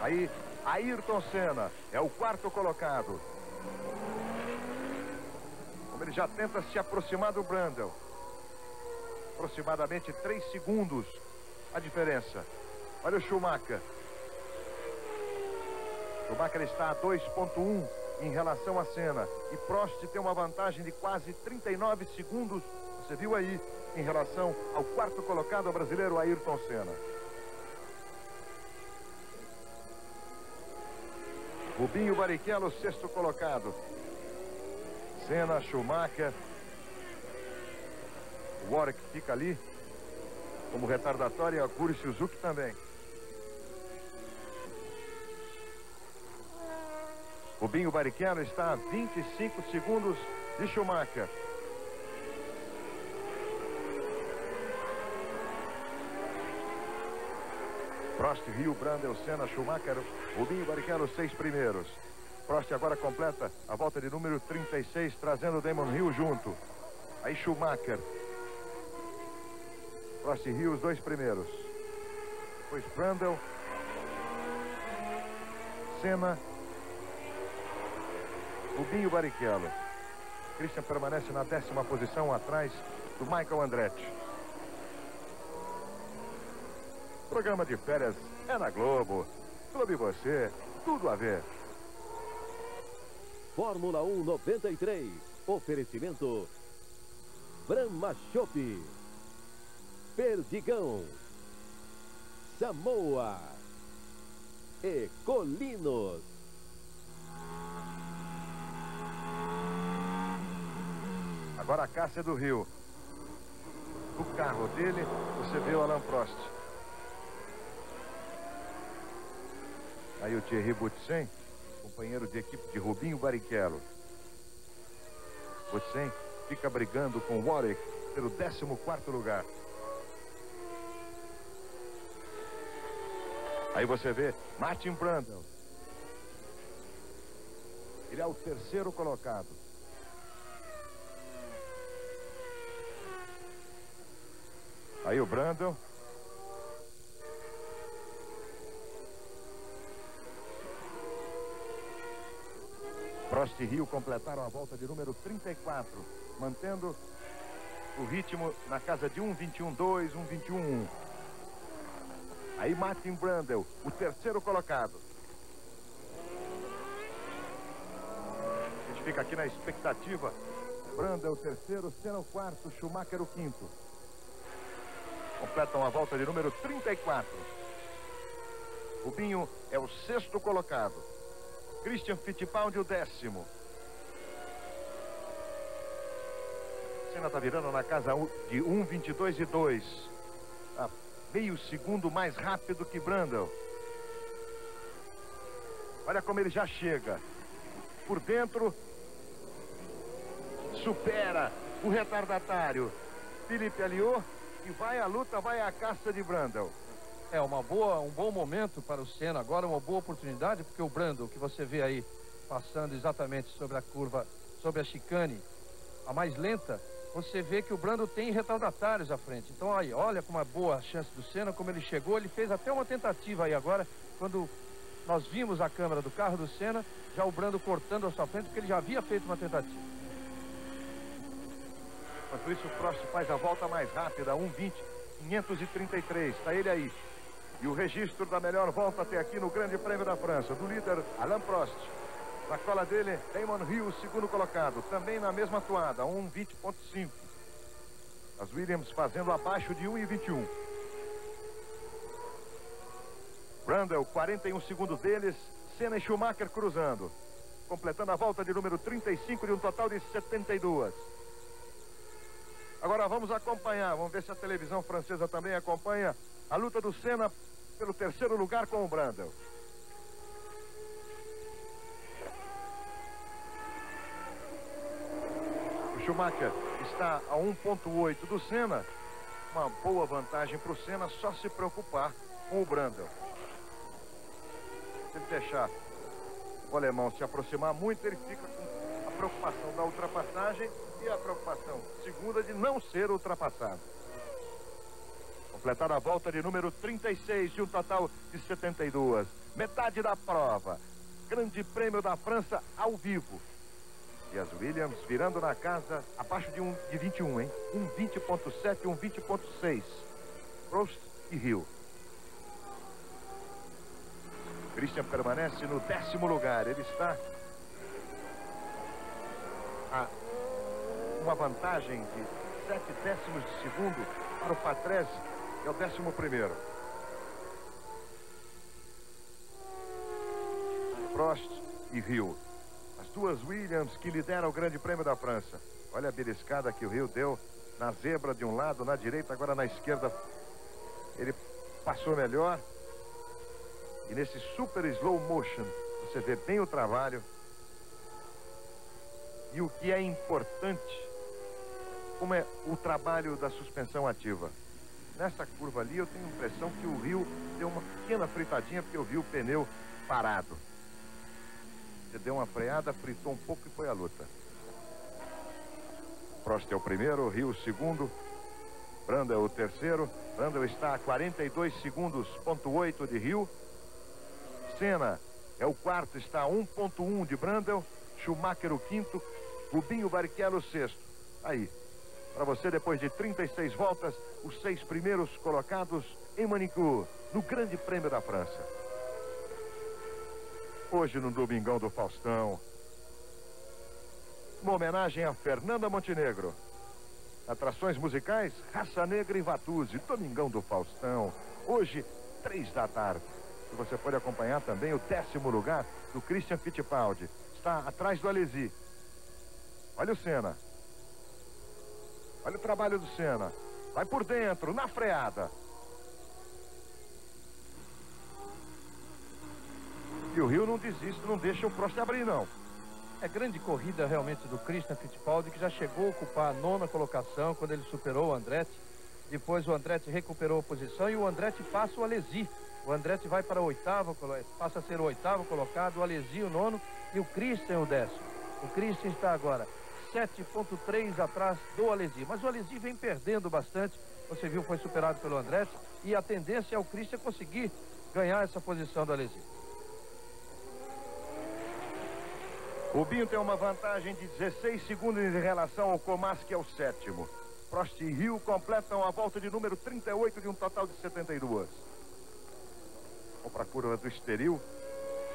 Aí Ayrton Senna é o 4º colocado. Como ele já tenta se aproximar do Brundle. Aproximadamente 3 segundos a diferença. Olha o Schumacher. Schumacher está a 2,1 em relação a Senna. E Prost tem uma vantagem de quase 39 segundos, você viu aí, em relação ao quarto colocado brasileiro, Ayrton Senna. Rubinho Barrichello, sexto colocado. Senna, Schumacher. O Warwick fica ali como retardatório e a Kuri Suzuki também. Rubinho Barrichello está a 25 segundos de Schumacher. Prost, Hill, Brundle, Senna, Schumacher, Rubinho Barrichello, 6 primeiros. Prost agora completa a volta de número 36, trazendo Damon Hill junto. Aí Schumacher. Prost e Hill, os 2 primeiros. Depois Brundle, Senna, Rubinho Barrichello. Christian permanece na 10ª posição, atrás do Michael Andretti. Programa de férias é na Globo. Globo e você, tudo a ver. Fórmula 1 93. Oferecimento Brahma Chopp, Perdigão, Samoa e Colinos. Agora a Cássia do Rio. O carro dele, você vê o Alain Prost. Aí o Thierry Boutsen, companheiro de equipe de Rubinho Barrichello. Boutsen fica brigando com o Warwick pelo 14º lugar. Aí você vê Martin Brundle. Ele é o 3º colocado. Aí o Brundle. Prost e Hill completaram a volta de número 34, mantendo o ritmo na casa de 1:21.2, 1:21.1. Aí Martin Brundle, o 3º colocado. A gente fica aqui na expectativa. Brundle o 3º, Senna o 4º, Schumacher o 5º. Completam a volta de número 34. Rubinho é o 6º colocado. Christian Fittipaldi o 10º. Senna está virando na casa de 1:22.2. A meio segundo mais rápido que Brundle. Olha como ele já chega. Por dentro, supera o retardatário Philippe Alliot e vai à luta, vai à caça de Brundle. É um bom momento para o Senna agora, uma boa oportunidade, porque o Brundle, que você vê aí passando exatamente sobre a curva, sobre a chicane, a mais lenta, você vê que o Brundle tem retardatários à frente. Então aí, olha como é boa a chance do Senna, como ele chegou, ele fez até uma tentativa aí agora, quando nós vimos a câmera do carro do Senna, já o Brundle cortando a sua frente, porque ele já havia feito uma tentativa. Enquanto isso, o Prost faz a volta mais rápida, 1:20.533, está ele aí. E o registro da melhor volta até aqui no Grande Prêmio da França, do líder Alain Prost. Na cola dele, Damon Hill, 2º colocado, também na mesma toada, 1:20.5. As Williams fazendo abaixo de 1:21. Brundle, 41 segundos deles, Senna e Schumacher cruzando. Completando a volta de número 35 de um total de 72. Agora vamos acompanhar, vamos ver se a televisão francesa também acompanha a luta do Senna pelo 3º lugar com o Brundle. O Schumacher está a 1:8 do Senna. Uma boa vantagem para o Senna, só se preocupar com o Brundle. Se ele deixar o alemão se aproximar muito, ele fica com a preocupação da ultrapassagem e a preocupação segunda de não ser ultrapassado. Completar a volta de número 36 de um total de 72. Metade da prova. Grande Prêmio da França ao vivo. E as Williams virando na casa abaixo de 21, hein? 1:20.7, 1:20.6. Prost e Hill. Christian permanece no 10º lugar. Ele está uma vantagem de 7 décimos de segundo para o Patrese, que é o 11º. Prost e Hill. As duas Williams que lideram o Grande Prêmio da França. Olha a beliscada que o Hill deu na zebra de um lado, na direita, agora na esquerda. Ele passou melhor. E nesse super slow motion, você vê bem o trabalho. E o que é importante, como é o trabalho da suspensão ativa. Nessa curva ali, eu tenho a impressão que o Hill deu uma pequena fritadinha, porque eu vi o pneu parado. Ele deu uma freada, fritou um pouco e foi à luta. Prost é o primeiro, Hill o segundo, Brundle o terceiro. Brundle está a 42 segundos, ponto 8 de Hill. Senna é o quarto, está a 1.1 de Brundle. Schumacher o quinto, Rubinho Barrichello o sexto. Aí, para você, depois de 36 voltas, os 6 primeiros colocados em Manicure, no Grande Prêmio da França. Hoje no Domingão do Faustão, uma homenagem a Fernanda Montenegro. Atrações musicais, Raça Negra e Vatuzzi, Domingão do Faustão, hoje 3 da tarde. E você pode acompanhar também o 10º lugar do Christian Fittipaldi. Está atrás do Alesi. Olha o Senna. Olha o trabalho do Senna. Vai por dentro, na freada. E o Hill não desiste, não deixa o Prost abrir, não. É grande corrida realmente do Christian Fittipaldi, que já chegou a ocupar a 9ª colocação quando ele superou o Andretti. Depois o Andretti recuperou a posição e o Andretti passa o Alesi. O Andretti vai para o 8º, passa a ser o 8º colocado, o Alesi o 9º e o Christian o 10º. O Christian está agora 7.3 atrás do Alesi, mas o Alesi vem perdendo bastante. Você viu, foi superado pelo Andretti e a tendência é o Christian conseguir ganhar essa posição do Alesi. Rubinho tem uma vantagem de 16 segundos em relação ao Comas, que é o 7º. Prost e Hill completam a volta de número 38 de um total de 72. Vamos para a curva do Estoril.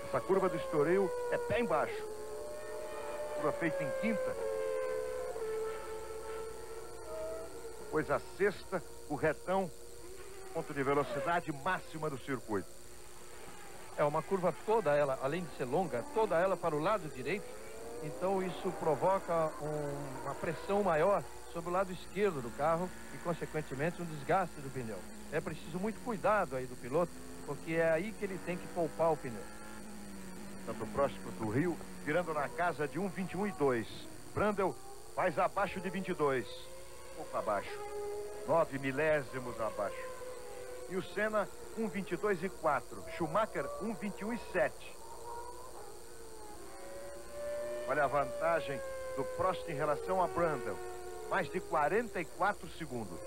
Essa curva do Estoril é pé embaixo. Curva feita em quinta. Depois a sexta, o retão, ponto de velocidade máxima do circuito. É uma curva toda ela, além de ser longa, toda ela para o lado direito. Então isso provoca uma pressão maior sobre o lado esquerdo do carro e, consequentemente, um desgaste do pneu. É preciso muito cuidado aí do piloto, porque é aí que ele tem que poupar o pneu. Tanto o Prost quanto o Hill, virando na casa de 1,21,2. Brundle faz abaixo de 22. Pouco abaixo. 9 milésimos abaixo. E o Senna, 1,22,4. Schumacher, 1,21,7. Olha a vantagem do Prost em relação a Brundle. Mais de 44 segundos.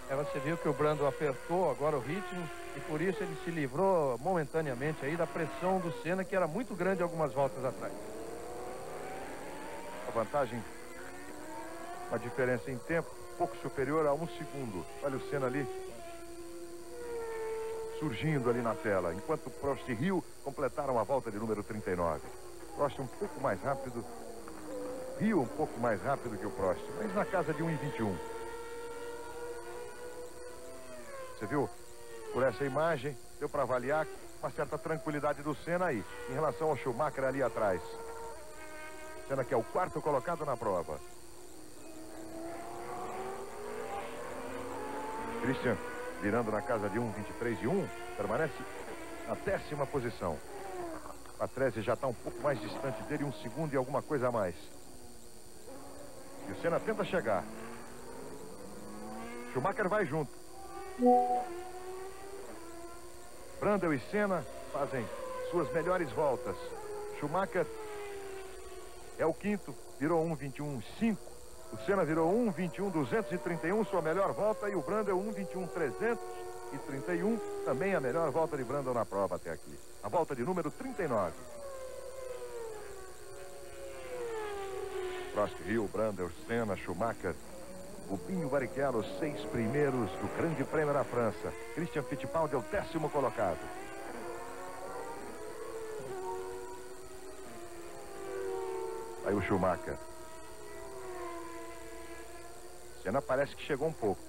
Você viu que o Brundle apertou agora o ritmo e por isso ele se livrou momentaneamente aí da pressão do Senna, que era muito grande algumas voltas atrás. A vantagem, uma diferença em tempo pouco superior a 1 segundo. Olha o Senna ali, surgindo ali na tela, enquanto Prost e Hill completaram a volta de número 39. Prost um pouco mais rápido, Hill um pouco mais rápido que o Prost, mas na casa de 1,21. Você viu? Por essa imagem, deu para avaliar uma certa tranquilidade do Senna aí, em relação ao Schumacher ali atrás. Senna que é o 4º colocado na prova. Christian, virando na casa de 1,23,1, permanece na 10ª posição. Patrese já está um pouco mais distante dele, 1 segundo e alguma coisa a mais. E o Senna tenta chegar. Schumacher vai junto. Brundle e Senna fazem suas melhores voltas. Schumacher é o 5º, virou 1,21,5. O Senna virou 1,21,231, sua melhor volta, e o Brundle 1,21,331, também a melhor volta de Brundle na prova até aqui. A volta de número 39. Prost, Hill, Brundle, Senna, Schumacher, Rubinho Barrichello, 6 primeiros do Grande Prêmio da França. Christian Fittipaldi é o 10º colocado. Aí o Schumacher. Senna parece que chegou um pouco.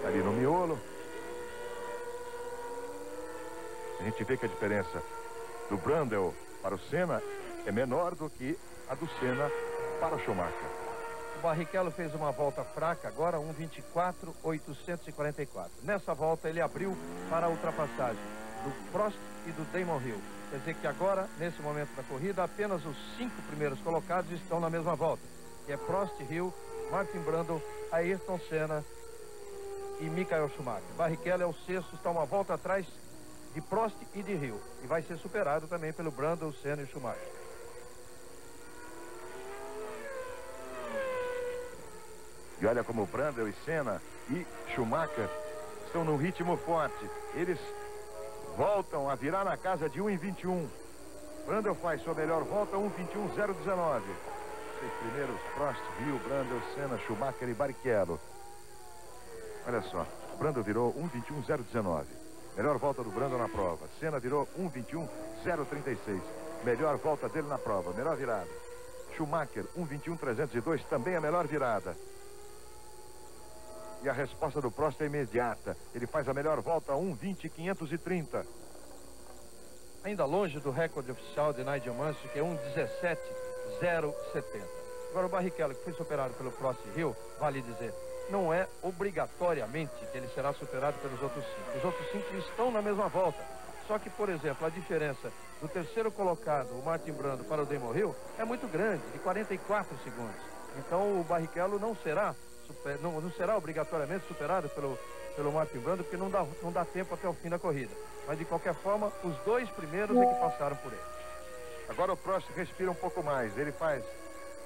Ali no miolo. A gente vê que a diferença do Brundle para o Senna é menor do que a do Senna para o Schumacher. O Barrichello fez uma volta fraca, agora 1:24.844. Nessa volta ele abriu para a ultrapassagem do Prost e do Damon Hill. Quer dizer que agora, nesse momento da corrida, apenas os 5 primeiros colocados estão na mesma volta, que é Prost, Hill, Martin Brundle, Ayrton Senna e Michael Schumacher. Barrichello é o sexto, está uma volta atrás de Prost e de Hill. E vai ser superado também pelo Brundle, Senna e Schumacher. E olha como Brundle e Senna e Schumacher estão num ritmo forte. Eles voltam a virar na casa de 1:21. Brundle faz sua melhor volta, 1:21.019. 6 primeiros, Prost, Hill, Brundle, Senna, Schumacher e Barrichello. Olha só, Brundle virou 1:21.019. Melhor volta do Brundle na prova. Senna virou 1:21.036. Melhor volta dele na prova, melhor virada. Schumacher, 1:21.302, também a melhor virada. E a resposta do Prost é imediata. Ele faz a melhor volta, 1:20.530. Ainda longe do recorde oficial de Nigel Mansell, que é 1:17.070. Agora o Barrichello, que foi superado pelo Prost e Hill, vale dizer, não é obrigatoriamente que ele será superado pelos outros 5. Os outros 5 estão na mesma volta. Só que, por exemplo, a diferença do terceiro colocado, o Martin Brundle, para o Damon Hill, é muito grande, de 44 segundos. Então o Barrichello não será obrigatoriamente superado pelo Martin Brundle, porque não dá tempo até o fim da corrida. Mas, de qualquer forma, os 2 primeiros é que passaram por ele. Agora o Prost respira um pouco mais. Ele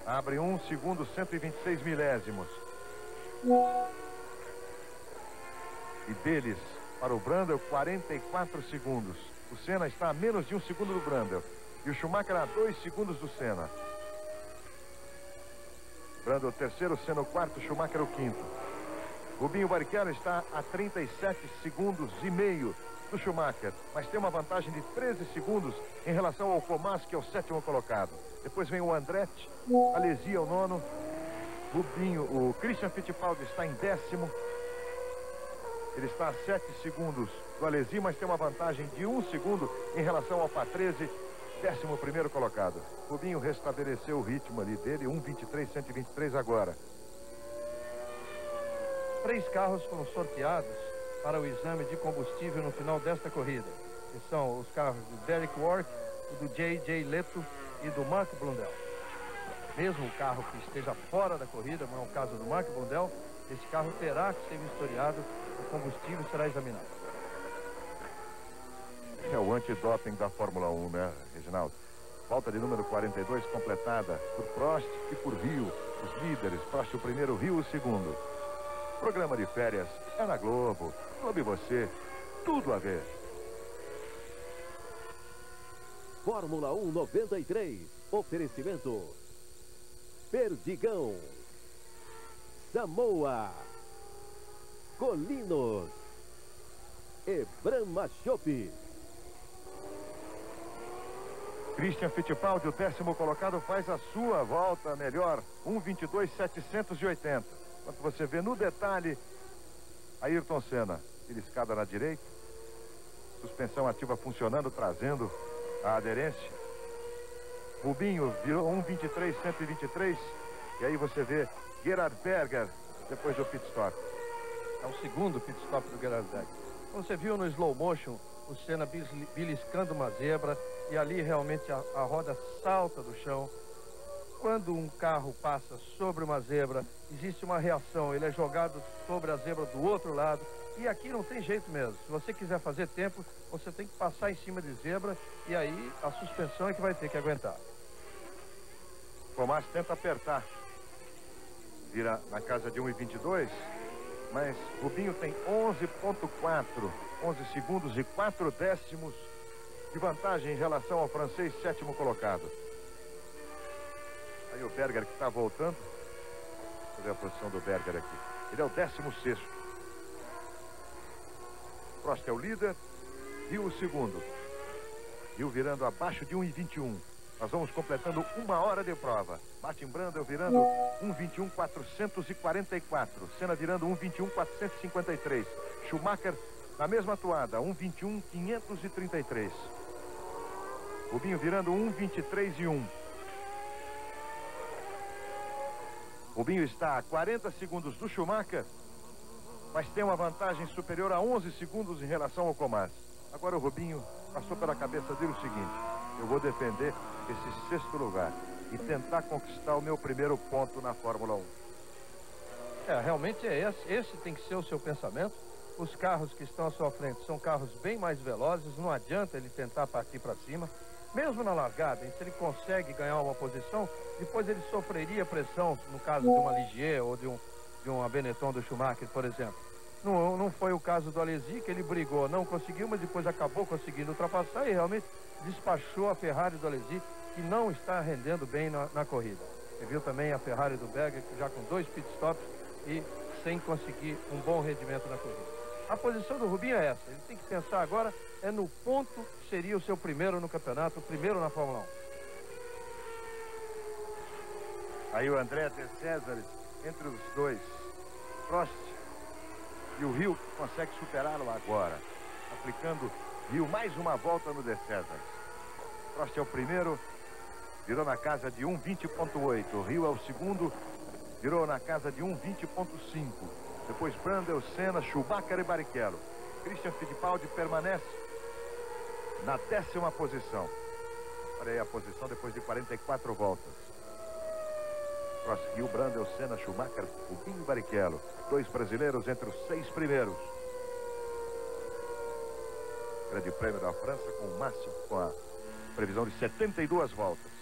abre 1 segundo, 126 milésimos. E deles, para o Brundle, 44 segundos. O Senna está a menos de 1 segundo do Brundle. E o Schumacher a 2 segundos do Senna. Brundle o terceiro, Senna o quarto, Schumacher o quinto. Rubinho Barrichello está a 37 segundos e meio do Schumacher, mas tem uma vantagem de 13 segundos em relação ao Comas, que é o 7º colocado. Depois vem o Andretti, Alesi é o 9º. Rubinho, o Christian Fittipaldi está em 10º. Ele está a 7 segundos do Alesi, mas tem uma vantagem de 1 segundo em relação ao Patrese, 11º colocado. Rubinho restabeleceu o ritmo ali dele, 1:23.123 agora. 3 carros foram sorteados para o exame de combustível no final desta corrida, que são os carros do Derek Wark, do J.J. Leto e do Mark Blundell. Mesmo o carro que esteja fora da corrida, não é o caso do Mark Blundell, esse carro terá que ser vistoriado, o combustível será examinado. É o antidoping da Fórmula 1, né, Reginaldo? Volta de número 42 completada por Prost e por Hill, os líderes. Prost o primeiro, Hill o segundo. Programa de férias é na Globo. Globo e você, tudo a ver. Fórmula 1 93. Oferecimento Perdigão, Samoa, Colinos e Brahma Chopp. Christian Fittipaldi, o 10º colocado, faz a sua volta melhor, 1:22.780. Quando você vê no detalhe, Ayrton Senna, ele escada na direita, suspensão ativa funcionando, trazendo a aderência. Rubinho virou 1:23.123. E aí você vê Gerhard Berger depois do pit stop. É o segundo pit stop do Gerhard Berger. Você viu no slow motion o Senna beliscando uma zebra e ali realmente a roda salta do chão. Quando um carro passa sobre uma zebra, existe uma reação, ele é jogado sobre a zebra do outro lado. E aqui não tem jeito mesmo. Se você quiser fazer tempo, você tem que passar em cima de zebra e aí a suspensão é que vai ter que aguentar. Comas tenta apertar. Vira na casa de 1:22, mas Rubinho tem 11,4, 11 segundos e 4 décimos de vantagem em relação ao francês 7º colocado. Aí o Berger que está voltando. Deixa eu ver a posição do Berger aqui. Ele é o 16º. Prost é o líder e o segundo. Hill virando abaixo de 1:21. Nós vamos completando 1 hora de prova. Martin Brundle virando 1:21.444. Senna virando 1:21.453. Schumacher na mesma toada, 1:21.533. Rubinho virando 1:23:1. Rubinho está a 40 segundos do Schumacher, mas tem uma vantagem superior a 11 segundos em relação ao Comas. Agora o Rubinho passou pela cabeça dele o seguinte: eu vou defender esse 6º lugar e tentar conquistar o meu primeiro ponto na Fórmula 1. Realmente esse tem que ser o seu pensamento. Os carros que estão à sua frente são carros bem mais velozes, não adianta ele tentar partir para cima. Mesmo na largada, se ele consegue ganhar uma posição, depois ele sofreria pressão, no caso de uma Ligier ou de uma Benetton do Schumacher, por exemplo. Não foi o caso do Alesi, que ele brigou, não conseguiu, mas depois acabou conseguindo ultrapassar e realmente despachou a Ferrari do Alesi, que não está rendendo bem na corrida. Você viu também a Ferrari do Berger, já com 2 pitstops e sem conseguir um bom rendimento na corrida. A posição do Rubinho é essa, ele tem que pensar agora no ponto que seria o seu primeiro no campeonato, o primeiro na Fórmula 1. Aí o André de César entre os dois. Prost e o Hill consegue superá-lo agora, aplicando Hill mais uma volta no de César. Prost é o primeiro, virou na casa de 1:20.8. O Hill é o segundo, virou na casa de 1:20.5. Depois Brundle, Senna, Schumacher e Barrichello. Christian Fittipaldi permanece na 10ª posição. Olha aí a posição depois de 44 voltas. Prost, Hill, Brundle, Senna, Schumacher, Rubinho e Barrichello. 2 brasileiros entre os 6 primeiros. Grande Prêmio da França com o máximo, com a previsão de 72 voltas.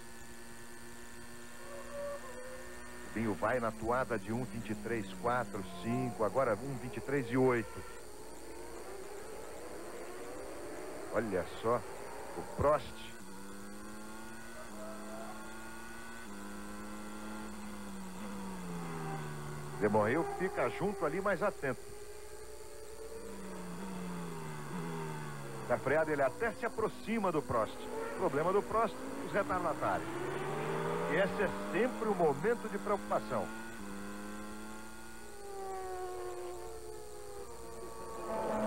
Rubinho vai na toada de 1:23.4, 5, agora 1:23.8. Olha só, o Prost. Damon Hill fica junto ali, mais atento. Na freada ele até se aproxima do Prost. O problema do Prost, os retardatários. E esse é sempre o momento de preocupação.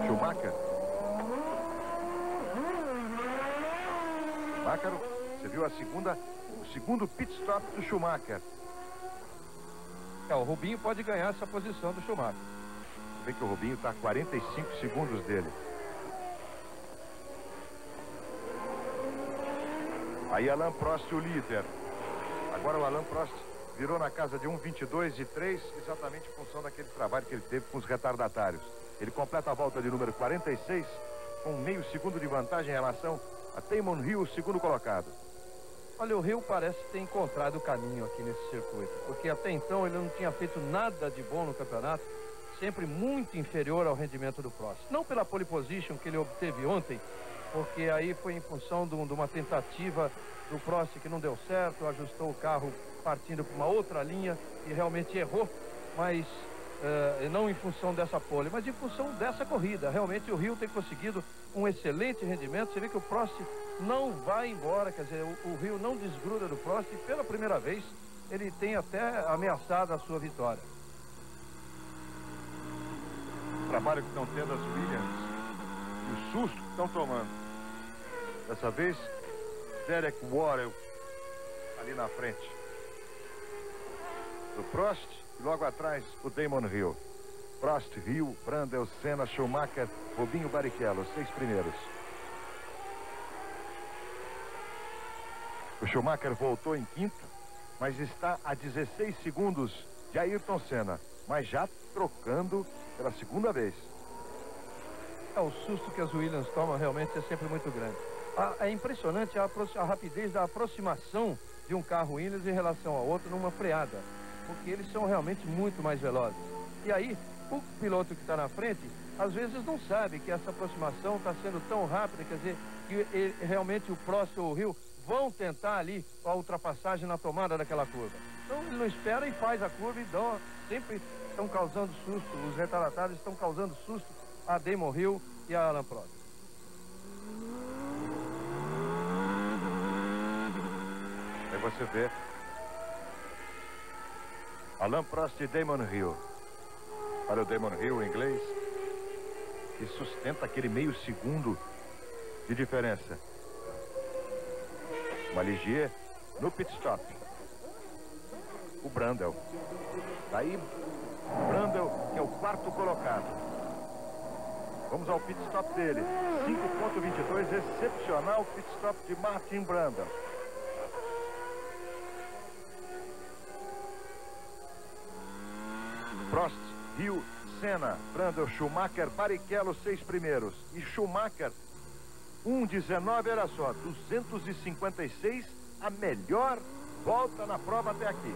Schumacher. Schumacher, você viu o segundo pit stop do Schumacher. O Rubinho pode ganhar essa posição do Schumacher. Vê que o Rubinho está a 45 segundos dele. Aí Alain Prost, o líder. Agora o Alain Prost virou na casa de 1:22.3, exatamente em função daquele trabalho que ele teve com os retardatários. Ele completa a volta de número 46, com meio segundo de vantagem em relação a Damon Hill, o segundo colocado. Olha, o Hill parece ter encontrado o caminho aqui nesse circuito, porque até então ele não tinha feito nada de bom no campeonato, sempre muito inferior ao rendimento do Prost. Não pela pole position que ele obteve ontem, porque aí foi em função de uma tentativa do Prost que não deu certo, ajustou o carro partindo para uma outra linha e realmente errou, mas não em função dessa pole, mas em função dessa corrida. Realmente o Hill tem conseguido um excelente rendimento. Você vê que o Prost não vai embora, quer dizer, o Hill não desgruda do Prost e pela primeira vez ele tem até ameaçado a sua vitória. O trabalho que estão tendo as Williams e o susto que estão tomando. Dessa vez, Derek Warrell ali na frente do Prost e logo atrás o Damon Hill. Prost, Hill, Brundle, Senna, Schumacher, Rubinho, Barrichello, os 6 primeiros. O Schumacher voltou em quinto, mas está a 16 segundos de Ayrton Senna, mas já trocando pela segunda vez. O susto que as Williams tomam realmente é sempre muito grande. É impressionante a rapidez da aproximação de um carro Williams em relação ao outro numa freada, porque eles são realmente muito mais velozes. E aí, o piloto que está na frente, às vezes não sabe que essa aproximação está sendo tão rápida, quer dizer, que realmente o Prost ou o Hill vão tentar ali a ultrapassagem na tomada daquela curva. Então ele não espera e faz a curva e sempre estão causando susto, os retardatários estão causando susto a Damon Hill e a Alain Prost. Aí você vê Alain Prost e Damon Hill. Para o Damon Hill, em inglês, que sustenta aquele meio segundo de diferença. Uma Ligier no pit stop. O Brundle. Daí, Brundle, que é o quarto colocado. Vamos ao pit stop dele. 5.22, excepcional pit stop de Martin Brundle. Prost, Hill, Senna, Brundle, Schumacher, Barrichello, 6 primeiros. E Schumacher, 1:19, era só, 256, a melhor volta na prova até aqui.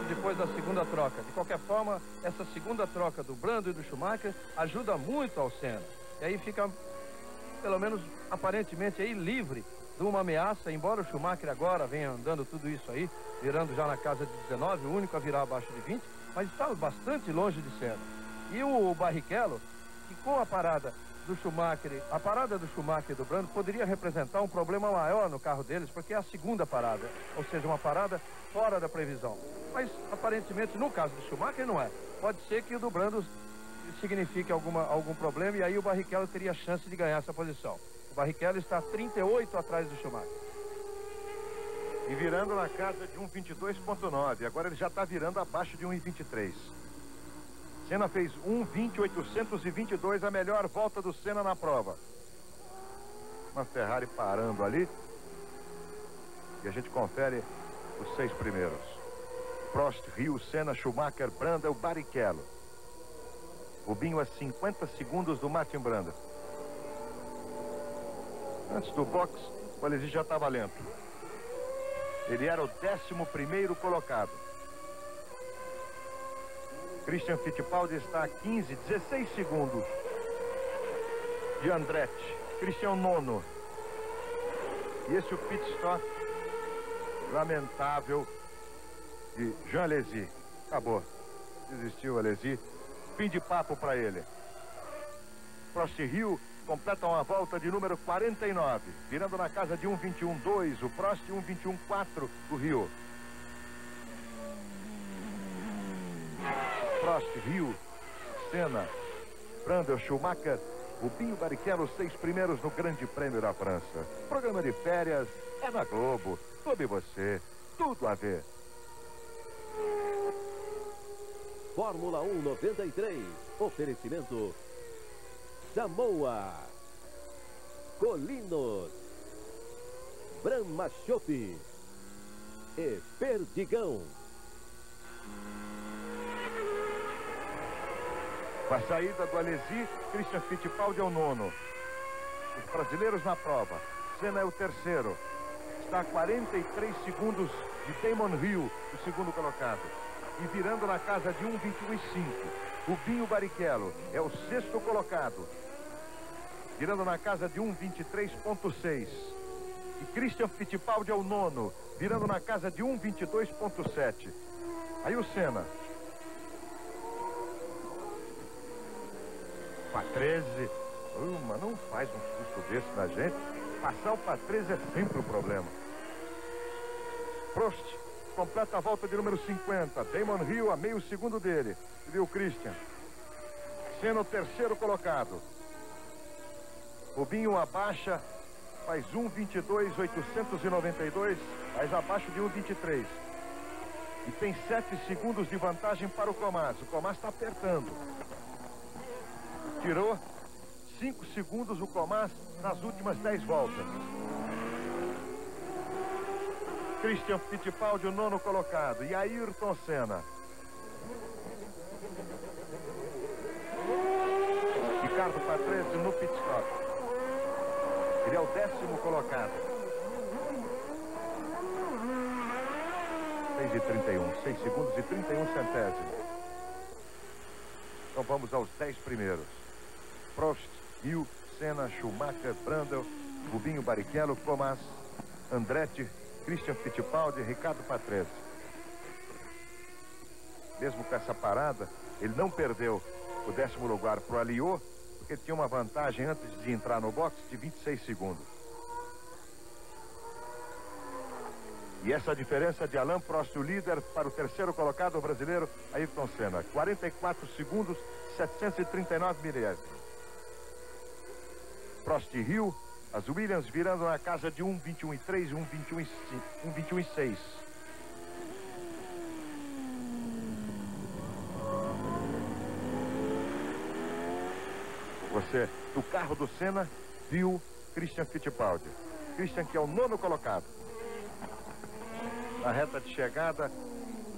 Depois da segunda troca. De qualquer forma, essa segunda troca do Brundle e do Schumacher ajuda muito ao Senna. E aí fica, pelo menos aparentemente, aí livre de uma ameaça, embora o Schumacher agora venha andando tudo isso aí, virando já na casa de 19, o único a virar abaixo de 20, mas está bastante longe de Senna. E o Barrichello, que com a parada do Schumacher, a parada do Schumacher e do Brundle poderia representar um problema maior no carro deles, porque é a segunda parada, ou seja, uma parada fora da previsão. Mas aparentemente no caso do Schumacher não é. Pode ser que o do Brundle signifique algum problema e aí o Barrichello teria chance de ganhar essa posição. O Barrichello está 38 atrás do Schumacher. E virando na casa de 1:22.9. Agora ele já está virando abaixo de 1:23. Senna fez 1:20.822, a melhor volta do Senna na prova. Uma Ferrari parando ali. E a gente confere os 6 primeiros. Prost, Hill, Senna, Schumacher, Brundle, Barrichello. Rubinho a 50 segundos do Martin Brundle. Antes do box, o Alesi já estava lento. Ele era o 11º colocado. Christian Fittipaldi está a 16 segundos de Andretti. Christian nono. E esse é o pit stop lamentável de Jean Alesi. Acabou. Desistiu Alesi. Fim de papo para ele. Prost e Hill completam a volta de número 49, virando na casa de 1:21.2, o Prost 1:21.4 do Hill. Prost, Hill, Senna, Brundle, Schumacher, Rubinho, Barrichello, 6 primeiros no Grande Prêmio da França. Programa de férias é na Globo. Tudo e você, tudo a ver. Fórmula 1 93. Oferecimento Samoa, Colinos, Brahma Chopp e Perdigão. Com a saída do Alesi, Christian Fittipaldi é o nono. Os brasileiros na prova. Senna é o terceiro. Está a 43 segundos de Damon Hill, o segundo colocado. E virando na casa de 1:21.5. Rubinho Barrichello é o sexto colocado. Virando na casa de 1:23.6. E Christian Fittipaldi é o nono. Virando na casa de 1:22.7. Aí o Senna. Patrese. Mas não faz um susto desse na gente. Passar o Patrese é sempre um problema. Prost completa a volta de número 50. Damon Hill a meio segundo dele. E viu o Christian. Senna o terceiro colocado. Rubinho abaixa, faz 1:22.892, mas abaixo de 1:23. E tem 7 segundos de vantagem para o Comas. O Comas está apertando. Tirou 5 segundos o Comas nas últimas 10 voltas. Christian Fittipaldi, o nono colocado. E Ayrton Senna. Ricardo Patrese no pit stop. Ele é o 10º colocado. 6:31, 6 segundos e 31 centésimos. Então vamos aos 10 primeiros. Prost, Hill, Senna, Schumacher, Brundle, Rubinho Barrichello, Comas, Andretti, Christian Fittipaldi, Ricardo Patrese. Mesmo com essa parada, ele não perdeu o 10º lugar para o Aliot, porque ele tinha uma vantagem antes de entrar no box de 26 segundos. E essa diferença de Alain Prost, o líder, para o terceiro colocado, o brasileiro Ayrton Senna. 44 segundos, 739 milésimos. Prost e Hill, as Williams virando na casa de 1:21.3 e 1:21.6. Você, do carro do Senna, viu Christian Fittipaldi. Christian, que é o nono colocado. Na reta de chegada,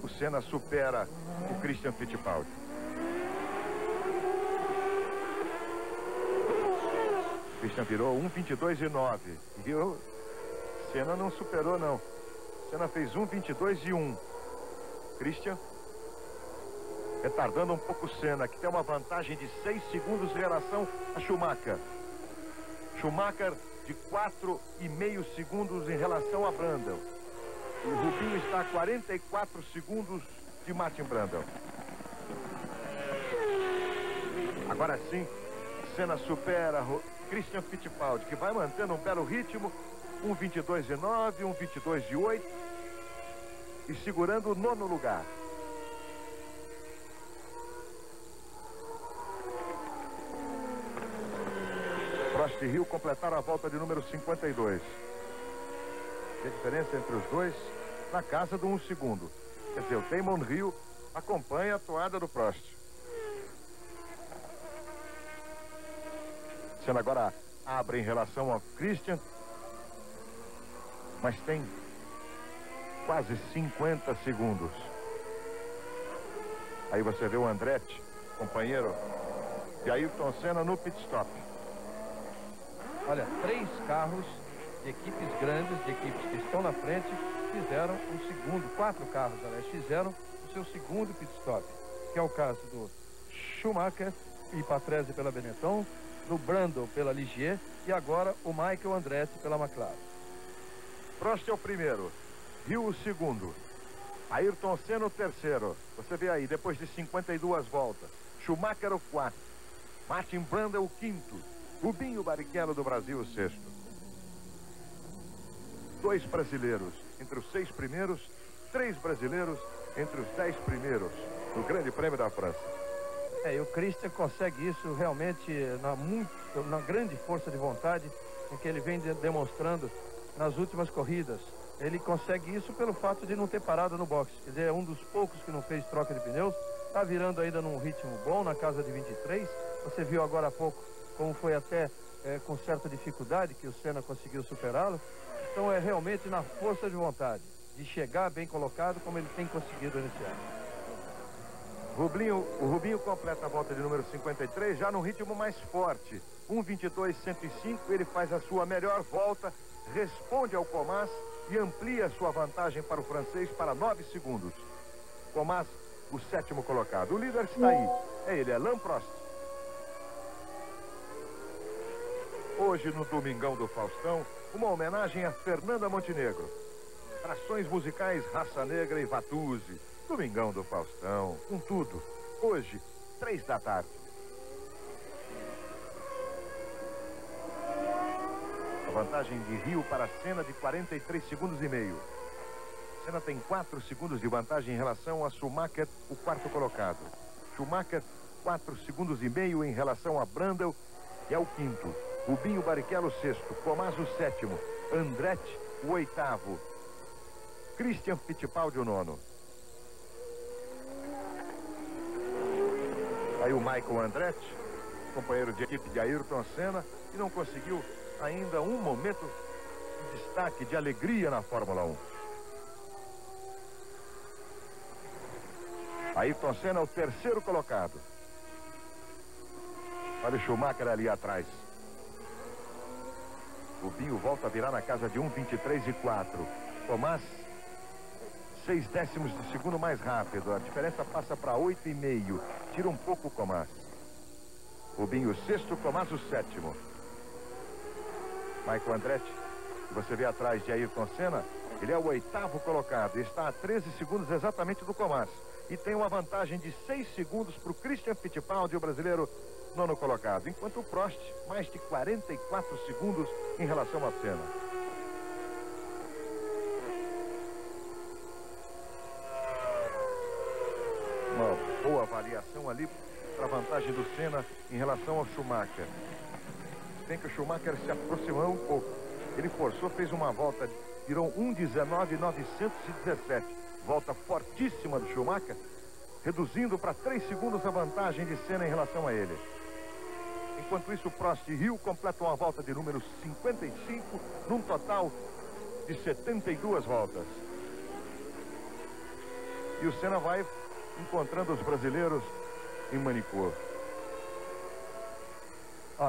o Senna supera o Christian Fittipaldi. Christian virou 1:22.9. E o Senna não superou, não. Senna fez 1:22.1. Christian retardando um pouco o Senna, que tem uma vantagem de 6 segundos em relação a Schumacher. Schumacher de 4,5 segundos em relação a Brundle. O Rubinho está a 44 segundos de Martin Brundle. Agora sim, Senna supera Christian Fittipaldi, que vai mantendo um belo ritmo, 1:22.9, 1:22.8 e segurando o nono lugar. Prost e Hill completaram a volta de número 52. E a diferença entre os dois na casa de 1 segundo. Quer dizer, o Damon Hill acompanha a toada do Prost. Senna agora abre em relação ao Christian, mas tem quase 50 segundos. Aí você vê o Andretti, companheiro de Ayrton Senna, no pit stop. Olha, 3 carros de equipes grandes, de equipes que estão na frente, fizeram o segundo, 4 carros, aliás, fizeram o seu segundo pit stop, que é o caso do Schumacher e Patrese pela Benetton, do Brundle pela Ligier e agora o Michael Andretti pela McLaren. Prost é o primeiro, Hill o segundo, Ayrton Senna o terceiro. Você vê aí, depois de 52 voltas, Schumacher o quarto, Martin Brundle o quinto, Rubinho Barrichello do Brasil o sexto. 2 brasileiros entre os 6 primeiros, 3 brasileiros entre os 10 primeiros no Grande Prêmio da França. E o Christian consegue isso realmente na grande força de vontade em que ele vem demonstrando nas últimas corridas. Ele consegue isso pelo fato de não ter parado no boxe. Quer dizer, é um dos poucos que não fez troca de pneus. Está virando ainda num ritmo bom, na casa de 23. Você viu agora há pouco como foi até com certa dificuldade que o Senna conseguiu superá-lo. Então é realmente na força de vontade, de chegar bem colocado como ele tem conseguido iniciar. O Rubinho completa a volta de número 53 já num ritmo mais forte. 1:22.105, ele faz a sua melhor volta, responde ao Comas e amplia sua vantagem para o francês para 9 segundos. Comas, o 7º colocado. O líder está aí. É ele, Alain Prost. Hoje, no Domingão do Faustão, uma homenagem a Fernanda Montenegro. Trações musicais Raça Negra e Vatuzzi. Domingão do Faustão, com tudo. Hoje, 3 da tarde. A vantagem de Rio para Senna de 43 segundos e meio. Senna tem 4 segundos de vantagem em relação a Schumacher, o 4º colocado. Schumacher, 4 segundos e meio em relação a Brundle, que é o 5º. Rubinho Barrichello, 6º. Comas, o 7º. Andretti, o 8º. Christian Fittipaldi, o 9º. Aí o Michael Andretti, companheiro de equipe de Ayrton Senna, e não conseguiu ainda um momento de destaque, de alegria na Fórmula 1. Ayrton Senna é o 3º colocado. Olha o Schumacher ali atrás. Rubinho volta a virar na casa de 1:23.4. Comas, 6 décimos de segundo mais rápido. A diferença passa para 8,5. Tira um pouco o Comas. Rubinho o 6º, Comas o 7º. Michael Andretti, que você vê atrás de Ayrton Senna, ele é o 8º colocado. Está a 13 segundos exatamente do Comas. E tem uma vantagem de 6 segundos para o Christian Fittipaldi, o brasileiro, 9º colocado. Enquanto o Prost, mais de 44 segundos em relação a Senna. uma boa avaliação ali para a vantagem do Senna em relação ao Schumacher. Bem que o Schumacher se aproximou um pouco. Ele forçou, fez uma volta, virou 1:19.917. Volta fortíssima do Schumacher, reduzindo para 3 segundos a vantagem de Senna em relação a ele. Enquanto isso, Prost e Hill completam a volta de número 55, num total de 72 voltas. E o Senna vai encontrando os brasileiros em Manicur.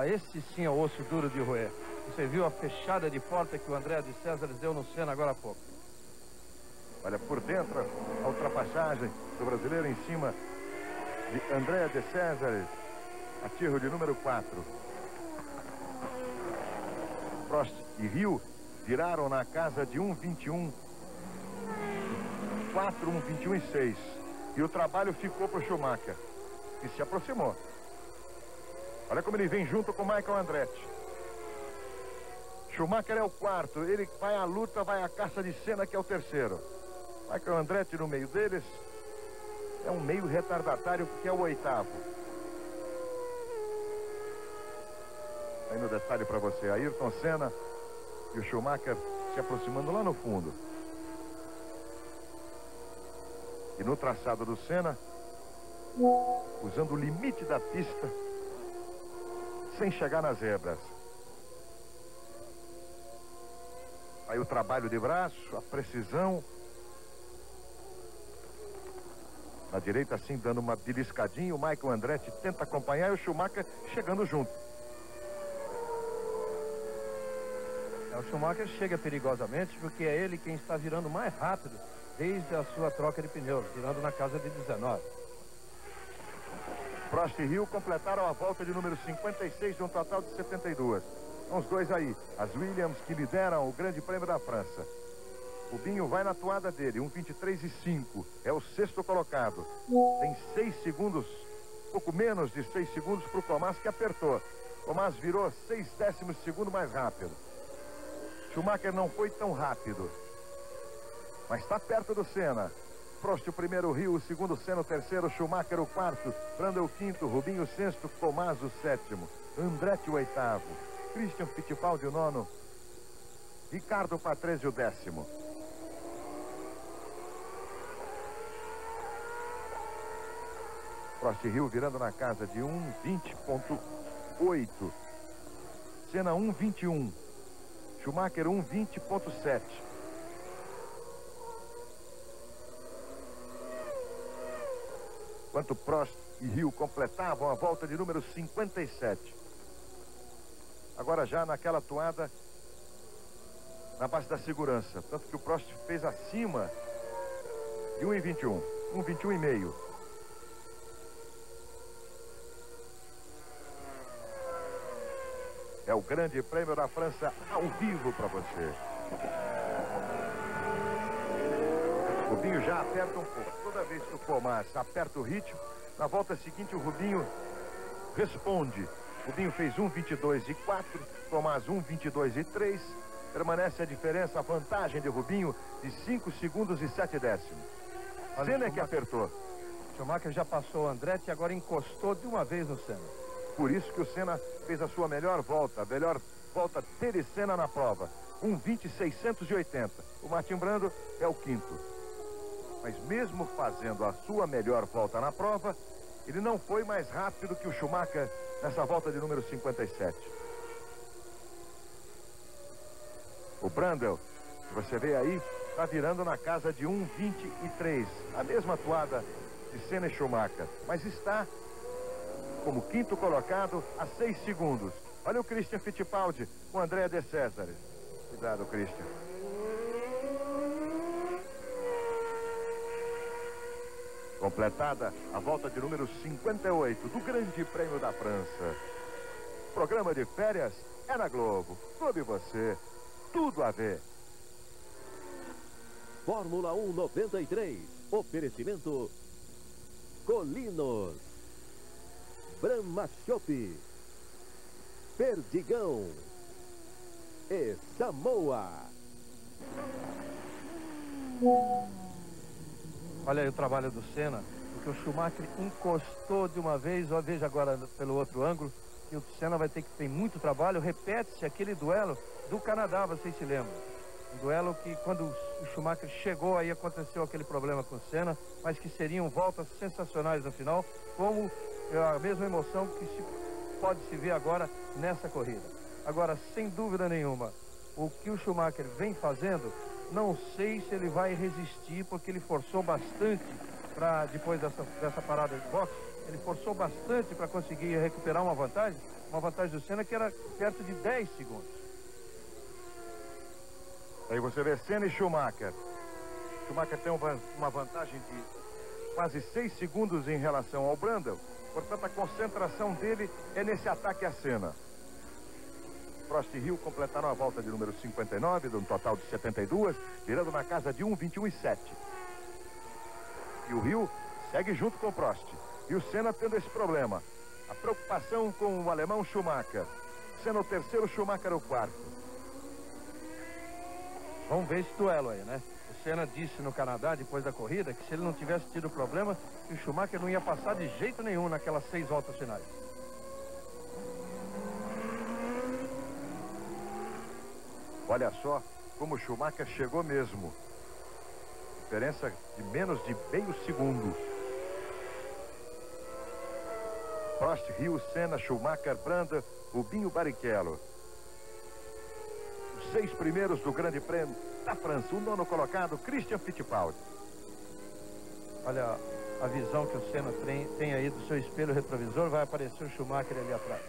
Esse sim é o osso duro de roer. Você viu a fechada de porta que o André de César deu no Senna agora há pouco. Olha, por dentro, a ultrapassagem do brasileiro em cima de André de César, atirro de número 4. Prost e Hill viraram na casa de 1:21.4, 1:21.6. E o trabalho ficou para o Schumacher, que se aproximou. Olha como ele vem junto com o Michael Andretti. Schumacher é o quarto, ele vai à luta, vai à caça de Senna, que é o terceiro. Michael Andretti no meio deles é um meio retardatário, que é o oitavo. Aí no detalhe para você, Ayrton Senna e o Schumacher se aproximando lá no fundo. E no traçado do Senna, usando o limite da pista, sem chegar nas zebras. Aí o trabalho de braço, a precisão. Na direita, assim, dando uma beliscadinha, o Michael Andretti tenta acompanhar e o Schumacher chegando junto. O Schumacher chega perigosamente porque é ele quem está virando mais rápido desde a sua troca de pneus, virando na casa de 19. Prost e Hill completaram a volta de número 56 de um total de 72. São os dois aí, as Williams, que lideram o Grande Prêmio da França. O Binho vai na toada dele, 1:23.5. É o sexto colocado. Tem 6 segundos, pouco menos de 6 segundos para o Comas, que apertou. Comas virou 6 décimos de segundo mais rápido. Schumacher não foi tão rápido, mas está perto do Senna. Prost o primeiro, Hill o segundo, Senna o terceiro, Schumacher o quarto, Brundle o quinto, Rubinho o sexto, Comas o sétimo, Andretti o oitavo, Christian Fittipaldi o nono, Ricardo Patrese o 10º. Prost e Hill virando na casa de 1:20.8. Senna 1:21. Schumacher 1:20.7. Enquanto Prost e Hill completavam a volta de número 57. Agora já naquela toada, na base da segurança. Tanto que o Prost fez acima de 1:21. 1:21,5. É o Grande Prêmio da França ao vivo para você. O Rubinho já aperta um pouco. Toda vez que o Comas aperta o ritmo, na volta seguinte o Rubinho responde. O Rubinho fez 1:22,4, Comas 1:22,3. Permanece a diferença, a vantagem de Rubinho de 5 segundos e 7 décimos. Senna é que apertou. Schumacher já passou o Andretti e agora encostou de uma vez no Senna. Por isso que o Senna fez a sua melhor volta, a melhor volta dele, Senna, na prova. 1:20.680. O Martin Brundle é o quinto. Mas mesmo fazendo a sua melhor volta na prova, ele não foi mais rápido que o Schumacher nessa volta de número 57. O Brundle, que você vê aí, está virando na casa de 1:23. A mesma toada de Senna e Schumacher, mas está como quinto colocado a 6 segundos. Olha o Christian Fittipaldi com André de César. Cuidado, Christian. Completada a volta de número 58 do Grande Prêmio da França. Programa de férias é na Globo. Clube você, tudo a ver. Fórmula 1 93. Oferecimento Colinos, Brahma Chopp, Perdigão e Samoa. Olha aí o trabalho do Senna. O porque o Schumacher encostou de uma vez. Ó, veja agora pelo outro ângulo que o Senna vai ter que ter muito trabalho. Repete-se aquele duelo do Canadá, vocês se lembram? Um duelo que quando o Schumacher chegou aí aconteceu aquele problema com o Senna, mas que seriam voltas sensacionais no final, como a mesma emoção que pode se ver agora nessa corrida. Agora, sem dúvida nenhuma, o que o Schumacher vem fazendo, não sei se ele vai resistir, porque ele forçou bastante para, depois dessa parada de boxe, ele forçou bastante para conseguir recuperar uma vantagem do Senna que era perto de 10 segundos. Aí você vê Senna e Schumacher. Schumacher tem uma vantagem de quase 6 segundos em relação ao Brundle. Portanto, a concentração dele é nesse ataque a Senna. Prost e Hill completaram a volta de número 59, de um total de 72, virando na casa de 1:21:7. E o Hill segue junto com o Prost. E o Senna tendo esse problema. A preocupação com o alemão Schumacher. Senna o terceiro, Schumacher o quarto. Vamos ver esse duelo aí, né? O Senna disse no Canadá, depois da corrida, que se ele não tivesse tido problema, que o Schumacher não ia passar de jeito nenhum naquelas 6 voltas finais. Olha só como o Schumacher chegou mesmo. Diferença de menos de meio segundo. Prost, Hill, Senna, Schumacher, Brundle, Rubinho, Barrichello. Os 6 primeiros do Grande Prêmio da França. O 9º colocado, Christian Fittipaldi. Olha a visão que o Senna tem aí do seu espelho retrovisor. Vai aparecer o Schumacher ali atrás.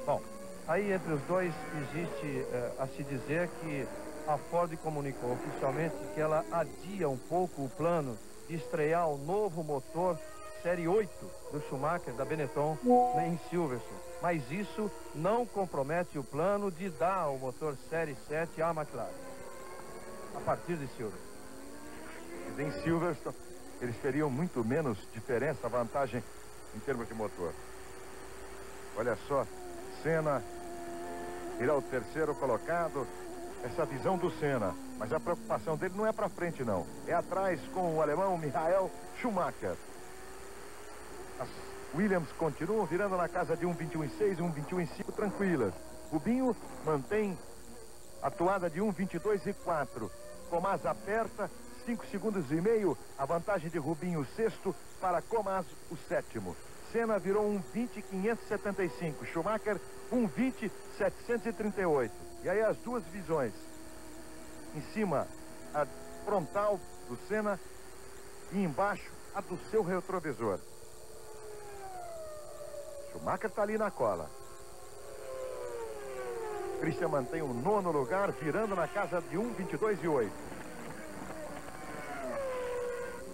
Bom, aí entre os dois existe a se dizer que a Ford comunicou oficialmente que ela adia um pouco o plano de estrear o novo motor Série 8 do Schumacher, da Benetton, em Silverstone. Mas isso não compromete o plano de dar o motor Série 7 à McLaren, a partir de Silverstone. Em Silverstone, eles teriam muito menos diferença, vantagem em termos de motor. Olha só, Senna irá o terceiro colocado. Essa visão do Senna, mas a preocupação dele não é para frente não, é atrás com o alemão Michael Schumacher. As Williams continuam virando na casa de 1:21:6, 1:21:5 tranquilas. Rubinho mantém a toada de 1:22:4. Comas aperta, 5 segundos e meio, a vantagem de Rubinho o sexto para Comas o sétimo. Senna virou 1:20:575, Schumacher 1:20:738. E aí as duas visões. Em cima, a frontal do Senna e embaixo, a do seu retrovisor. Schumacher está ali na cola. Christian mantém o 9º lugar, virando na casa de 1:22:8.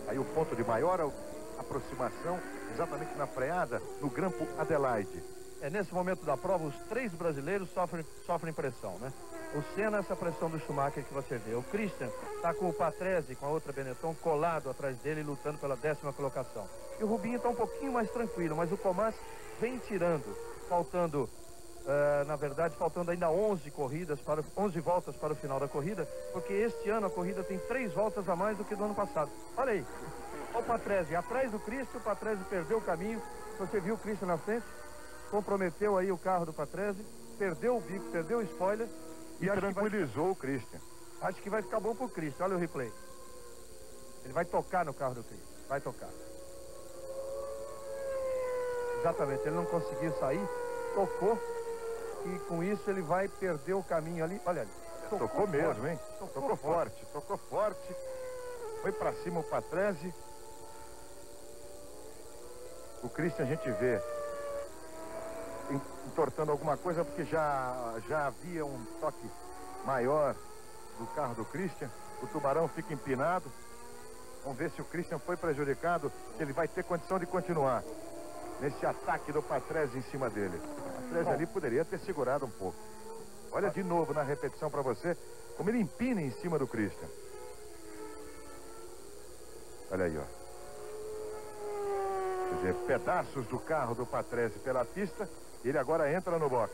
Aí o ponto de maior aproximação, exatamente na freada, no Grampo Adelaide. Nesse momento da prova, os 3 brasileiros sofrem pressão, né? O Senna, essa pressão do Schumacher que você vê. O Christian está com o Patrese, com a outra Benetton, colado atrás dele, lutando pela 10ª colocação. E o Rubinho está um pouquinho mais tranquilo, mas o Comas vem tirando, faltando, na verdade, faltando ainda 11 voltas para o final da corrida, porque este ano a corrida tem 3 voltas a mais do que do ano passado. Olha aí, olha o Patrese atrás do Christian, o Patrese perdeu o caminho, você viu o Christian na frente, comprometeu aí o carro do Patrese, perdeu o bico, perdeu o spoiler e tranquilizou o Christian. Acho que vai ficar bom pro Christian, olha o replay. Ele vai tocar no carro do Christian, vai tocar. Exatamente, ele não conseguiu sair, tocou, e com isso ele vai perder o caminho ali. Olha ali. Tocou mesmo, hein? Tocou forte. Foi pra cima o Patrese. O Christian a gente vê entortando alguma coisa, porque já havia um toque maior do carro do Christian. O tubarão fica empinado. Vamos ver se o Christian foi prejudicado, se ele vai ter condição de continuar nesse ataque do Patrese em cima dele. O Patrese ali poderia ter segurado um pouco. Olha de novo na repetição para você, como ele empina em cima do Christian. Olha aí, ó. Quer dizer, pedaços do carro do Patrese pela pista, e ele agora entra no box.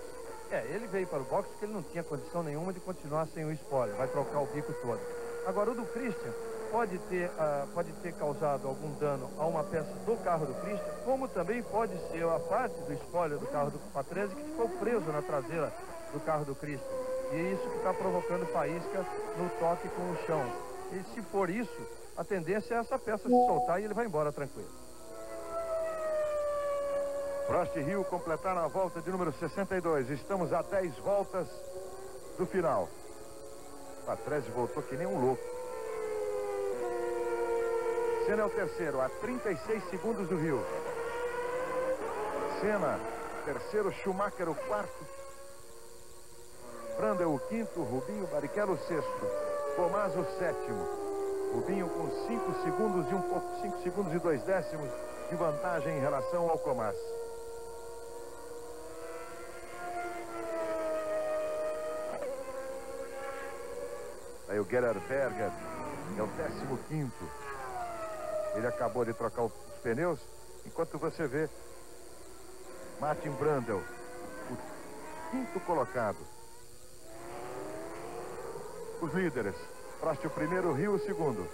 Ele veio para o box porque ele não tinha condição nenhuma de continuar sem o spoiler, vai trocar o bico todo. Agora o do Christian, pode ter causado algum dano a uma peça do carro do Christian, como também pode ser a parte do spoiler do carro do Patrese que ficou preso na traseira do carro do Christian. E é isso que está provocando faísca no toque com o chão. E se for isso, a tendência é essa peça se soltar e ele vai embora tranquilo. Prost e Hill completaram a volta de número 62. Estamos a 10 voltas do final. Patrese voltou que nem um louco. Senna é o terceiro, a 36 segundos do Hill. Senna, terceiro, Schumacher o quarto. Brundle o quinto, Rubinho Barrichello o sexto. Tomás o sétimo. Rubinho com 5 segundos e 5 segundos e 2 décimos de vantagem em relação ao Comas. Aí o Gerhard Berger é o 15º. Ele acabou de trocar os pneus, enquanto você vê Martin Brundle, o 5º colocado. Os líderes, Prost o primeiro, Hill o segundo.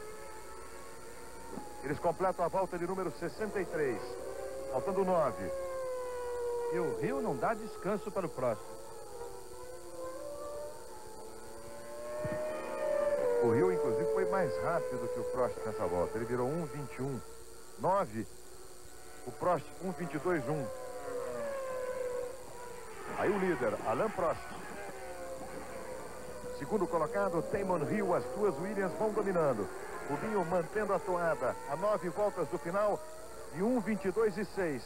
Eles completam a volta de número 63, faltando 9. E o Hill não dá descanso para o Prost. O Hill, inclusive, foi mais rápido que o Prost nessa volta. Ele virou 1:21.9. O Prost 1:22.1. Aí o líder, Alain Prost. Segundo colocado, Damon Hill. As duas Williams vão dominando. Rubinho mantendo a toada a 9 voltas do final de 1:22.6.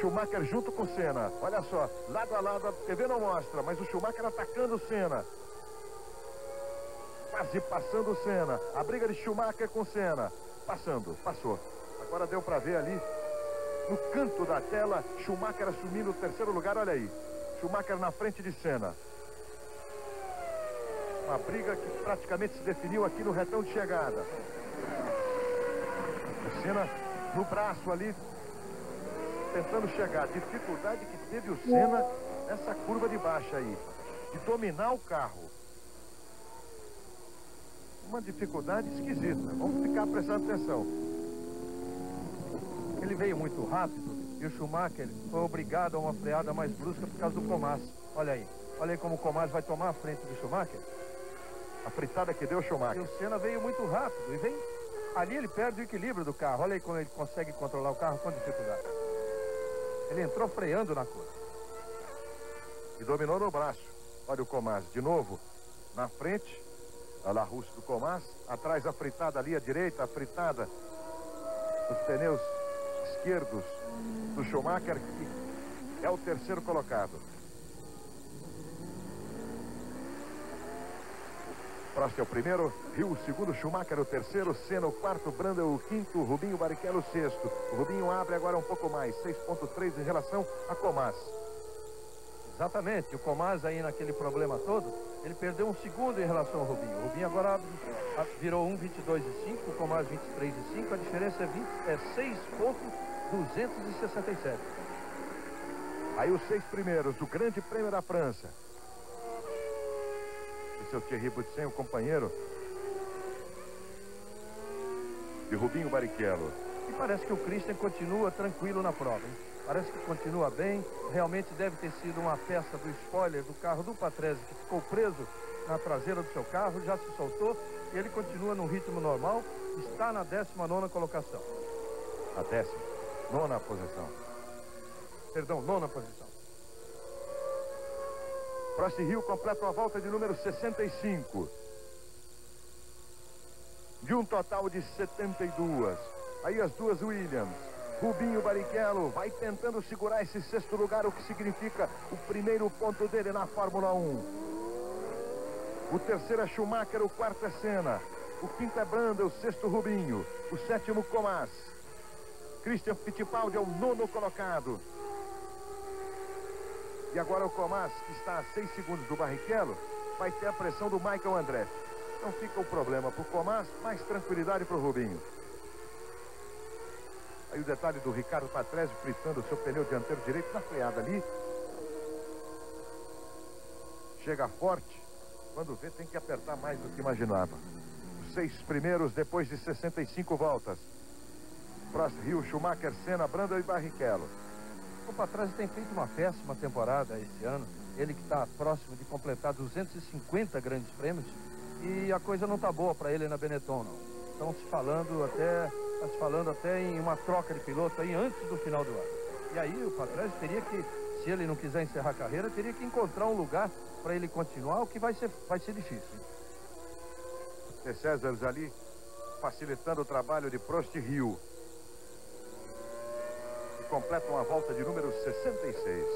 Schumacher junto com Senna. Olha só, lado a lado, a TV não mostra, mas o Schumacher atacando o Senna. Quase passando o Senna. A briga de Schumacher com Senna. Passou. Agora deu para ver ali, no canto da tela, Schumacher assumindo o terceiro lugar. Olha aí, Schumacher na frente de Senna. Uma briga que praticamente se definiu aqui no retão de chegada. O Senna no braço ali, tentando chegar. Dificuldade que teve o Senna nessa curva de baixa aí, de dominar o carro. Uma dificuldade esquisita. Vamos ficar prestando atenção. Ele veio muito rápido e o Schumacher foi obrigado a uma freada mais brusca por causa do Comas. Olha aí como o Comas vai tomar a frente do Schumacher. A fritada que deu o Schumacher. E o Senna veio muito rápido e vem ali, ele perde o equilíbrio do carro. Olha aí como ele consegue controlar o carro com dificuldade. Ele entrou freando na curva e dominou no braço. Olha o Comas de novo na frente. A La Russe do Comas, atrás a fritada ali à direita, a fritada dos pneus esquerdos do Schumacher, que é o terceiro colocado. Prost é o primeiro, Hill o segundo, Schumacher o terceiro, Senna o quarto, Brundle o quinto, Rubinho Barrichello o sexto. O Rubinho abre agora um pouco mais, 6,3 em relação a Comas. Exatamente, o Comas aí naquele problema todo, ele perdeu 1 segundo em relação ao Rubinho. O Rubinho agora virou 1:22.5, o Comas 23.5, a diferença é 6,267. Aí os 6 primeiros, o Grande Prêmio da França. Esse é o Thierry Boutsen, o companheiro de Rubinho Barrichello. E parece que o Christian continua tranquilo na prova, hein? Parece que continua bem. Realmente deve ter sido uma peça do spoiler do carro do Patrese que ficou preso na traseira do seu carro, já se soltou e ele continua no ritmo normal, está na 19ª colocação. A 19ª posição. Perdão, 9ª posição. Prost e Hill completam a volta de número 65. De um total de 72. Aí as duas Williams. Rubinho Barrichello vai tentando segurar esse 6º lugar, o que significa o primeiro ponto dele na Fórmula 1. O terceiro é Schumacher, o quarto é Senna. O quinto é Brundle, o sexto Rubinho. O sétimo Comas. Christian Fittipaldi é o 9º colocado. E agora o Comas, que está a 6 segundos do Barrichello, vai ter a pressão do Michael Andretti. Então fica o problema para o Comas, mais tranquilidade para o Rubinho. Aí o detalhe do Ricardo Patrese fritando o seu pneu dianteiro direito na freada ali. Chega forte. Quando vê, tem que apertar mais do que imaginava. 6 primeiros depois de 65 voltas. Prost, Hill, Schumacher, Senna, Brundle e Barrichello. O Patrese tem feito uma péssima temporada esse ano. Ele que está próximo de completar 250 grandes prêmios. E a coisa não está boa para ele na Benetton, não. Estão se falando até em uma troca de piloto aí antes do final do ano. E aí o Patrese teria que, se ele não quiser encerrar a carreira, teria que encontrar um lugar para ele continuar, o que vai ser difícil. De César ali facilitando o trabalho de Prost e Hill. E completam a volta de número 66.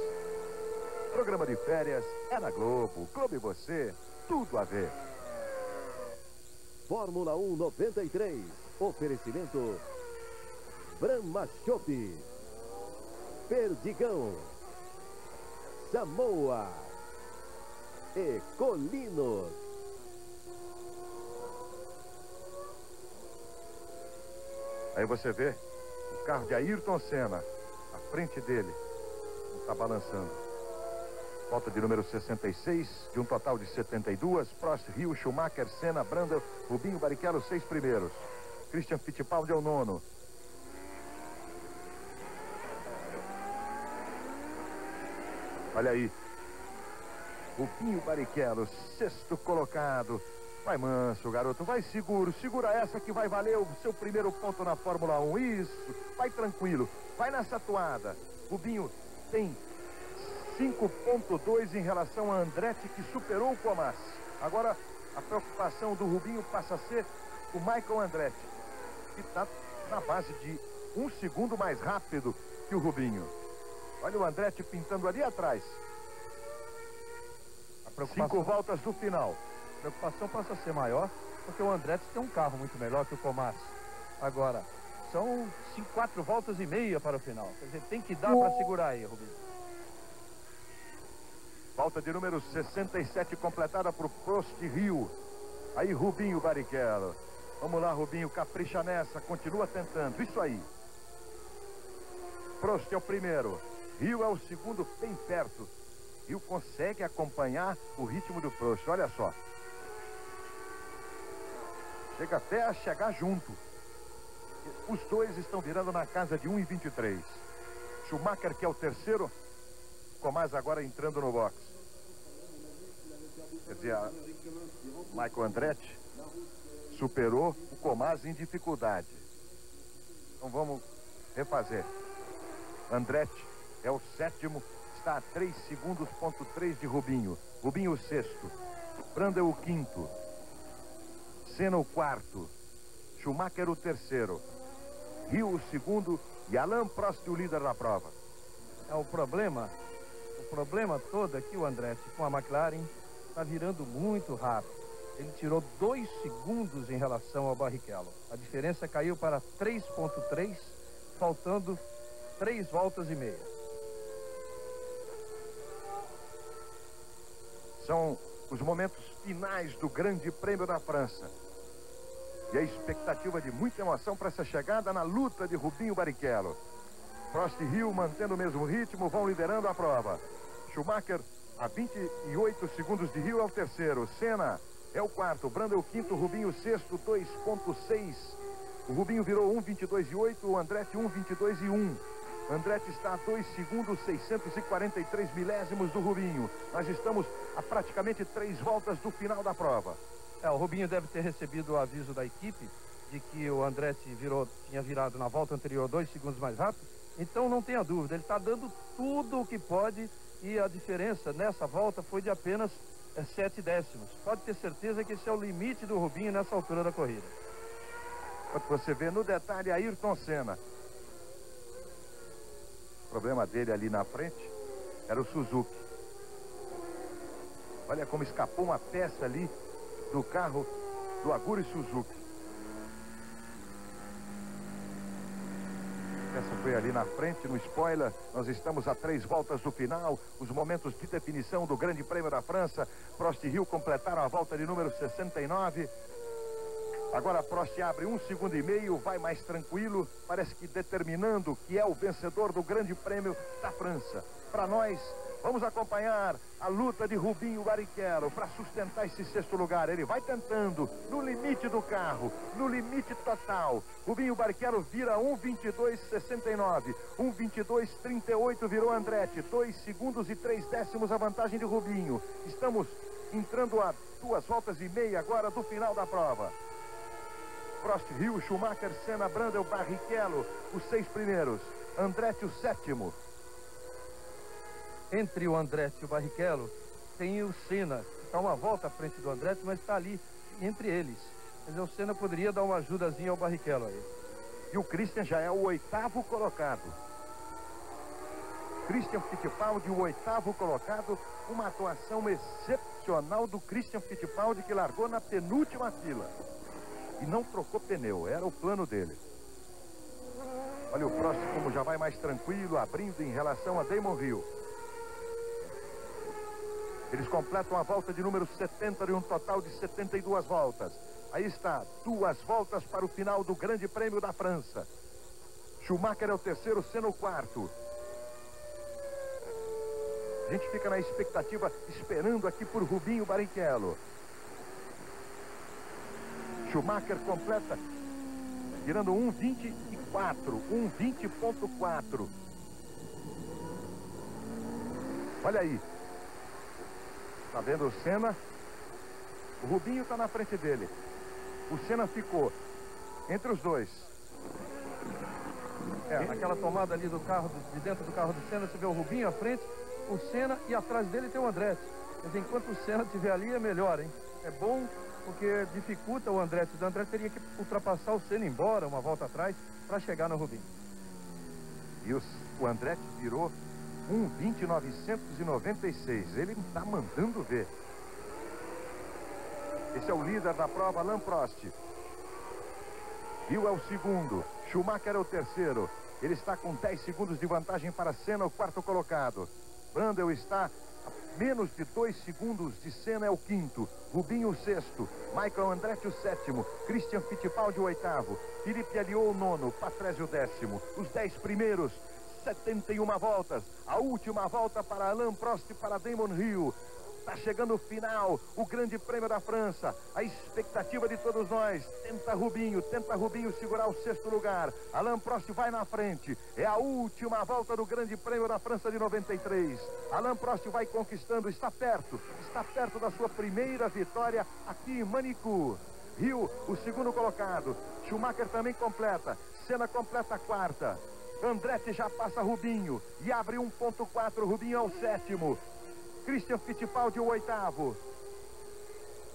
Programa de férias é na Globo. Globo e você, tudo a ver. Fórmula 1 93. Oferecimento Brahma Chopp, Perdigão, Samoa e Colinos. Aí você vê o carro de Ayrton Senna, à frente dele, está balançando. Volta de número 66, de um total de 72, Prost, Hill, Schumacher, Senna, Brundle, Rubinho, Barrichello, 6 primeiros. Christian Fittipaldi é o 9º. Olha aí. Rubinho Barrichello, 6º colocado. Vai manso, garoto, vai seguro, segura essa que vai valer o seu primeiro ponto na Fórmula 1. Isso, vai tranquilo, vai nessa toada. Rubinho tem 5,2 em relação a Andretti, que superou o Comassi. Agora, a preocupação do Rubinho passa a ser o Michael Andretti, que está na base de 1 segundo mais rápido que o Rubinho. Olha o Andretti pintando ali atrás. 5 voltas do final. A preocupação passa a ser maior, porque o Andretti tem um carro muito melhor que o Comassi. Agora, são 4 voltas e meia para o final. Quer dizer, tem que dar para segurar aí, Rubinho. Volta de número 67 completada por Prost e Hill. Aí Rubinho Barrichello. Vamos lá, Rubinho, capricha nessa, continua tentando. Isso aí. Prost é o primeiro. Hill é o segundo, bem perto. Hill consegue acompanhar o ritmo do Prost, olha só. Chega até a chegar junto. Os dois estão virando na casa de 1,23. Schumacher, que é o terceiro. Comas agora entrando no box. Quer dizer, Michael Andretti superou o Comas em dificuldade. Então vamos refazer. Andretti é o 7º, está a 3 segundos, ponto 3 de Rubinho. Rubinho o 6º. Brundle o 5º. Senna o 4º. Schumacher o 3º. Hill o 2º e Alain Prost o líder da prova. O problema todo é que o Andretti com a McLaren está virando muito rápido. Ele tirou 2 segundos em relação ao Barrichello. A diferença caiu para 3,3, faltando 3 voltas e meia. São os momentos finais do Grande Prêmio da França. E a expectativa de muita emoção para essa chegada na luta de Rubinho Barrichello. Prost e Hill mantendo o mesmo ritmo, vão liderando a prova. Schumacher a 28 segundos de Hill é o 3º. Senna é o 4º. Brundle o 5º. Rubinho o 6º, 2,6. O Rubinho virou 1,22,8. O Andretti 1,22,1. Andretti está a 2 segundos, 643 milésimos do Rubinho. Nós estamos a praticamente 3 voltas do final da prova. O Rubinho deve ter recebido o aviso da equipe de que o Andretti tinha virado na volta anterior 2 segundos mais rápido. Então não tenha dúvida, ele está dando tudo o que pode e a diferença nessa volta foi de apenas 7 décimos. Pode ter certeza que esse é o limite do Rubinho nessa altura da corrida. Você vê no detalhe Ayrton Senna. O problema dele ali na frente era o Suzuki. Olha como escapou uma peça ali do carro do Aguri Suzuki. Essa foi ali na frente, no spoiler. Nós estamos a 3 voltas do final. Os momentos de definição do Grande Prêmio da França. Prost e Hill completaram a volta de número 69. Agora Prost abre 1,5 segundos, vai mais tranquilo. Parece que determinando que é o vencedor do Grande Prêmio da França. Para nós, Vamos acompanhar a luta de Rubinho Barrichello para sustentar esse sexto lugar. Ele vai tentando, no limite do carro, no limite total. Rubinho Barrichello vira 1:22:69. 1:22:38 virou Andretti. 2 segundos e 3 décimos a vantagem de Rubinho. Estamos entrando a 2 voltas e meia agora do final da prova. Prost, Hill, Schumacher, Senna, Brundle, Barrichello, os 6 primeiros. Andretti, o 7º. Entre o Andretti e o Barrichello tem o Senna, que está uma volta à frente do Andretti, mas está ali entre eles. Quer dizer, o Senna poderia dar uma ajudazinha ao Barrichello aí. E o Christian já é o 8º colocado. Christian Fittipaldi, o 8º colocado. Uma atuação excepcional do Christian Fittipaldi, que largou na penúltima fila. E não trocou pneu, era o plano dele. Olha o Prost como já vai mais tranquilo, abrindo em relação a Damon Hill. Eles completam a volta de número 70 de um total de 72 voltas. Aí está, 2 voltas para o final do Grande Prêmio da França. Schumacher é o 3º, Senna o 4º. A gente fica na expectativa, esperando aqui por Rubinho Barrichello. Schumacher completa, tirando 1:24, 1:20.4. Olha aí. Tá vendo o Senna? O Rubinho está na frente dele. O Senna ficou entre os dois. Naquela tomada ali do carro, de dentro do carro do Senna, você vê o Rubinho à frente, o Senna e atrás dele tem o Andretti. Quer dizer, enquanto o Senna estiver ali é melhor, hein? É bom porque dificulta o Andretti. O Andretti teria que ultrapassar o Senna embora, uma volta atrás, para chegar no Rubinho. E o Andretti virou 1:20.996. Ele está mandando ver. Esse é o líder da prova, Alain Prost. Hill é o 2º. Schumacher é o 3º. Ele está com 10 segundos de vantagem para Senna, o 4º colocado. Brundle está a menos de 2 segundos de Senna, é o 5º. Rubinho o 6º. Michael Andretti o 7º. Christian Fittipaldi o 8º. Philippe Alliot o 9º. Patrese o 10º. Os 10 primeiros. 71 voltas, a última volta para Alain Prost e para Damon Hill. Está chegando o final, o Grande Prêmio da França. A expectativa de todos nós. Tenta Rubinho segurar o 6º lugar. Alain Prost vai na frente. É a última volta do Grande Prêmio da França de 93. Alain Prost vai conquistando, está perto da sua primeira vitória aqui em Manicourt. Hill, o 2º colocado. Schumacher também completa. Senna completa a 4ª. Andretti já passa Rubinho e abre 1.4, Rubinho é o 7º. Christian Fittipaldi o 8º.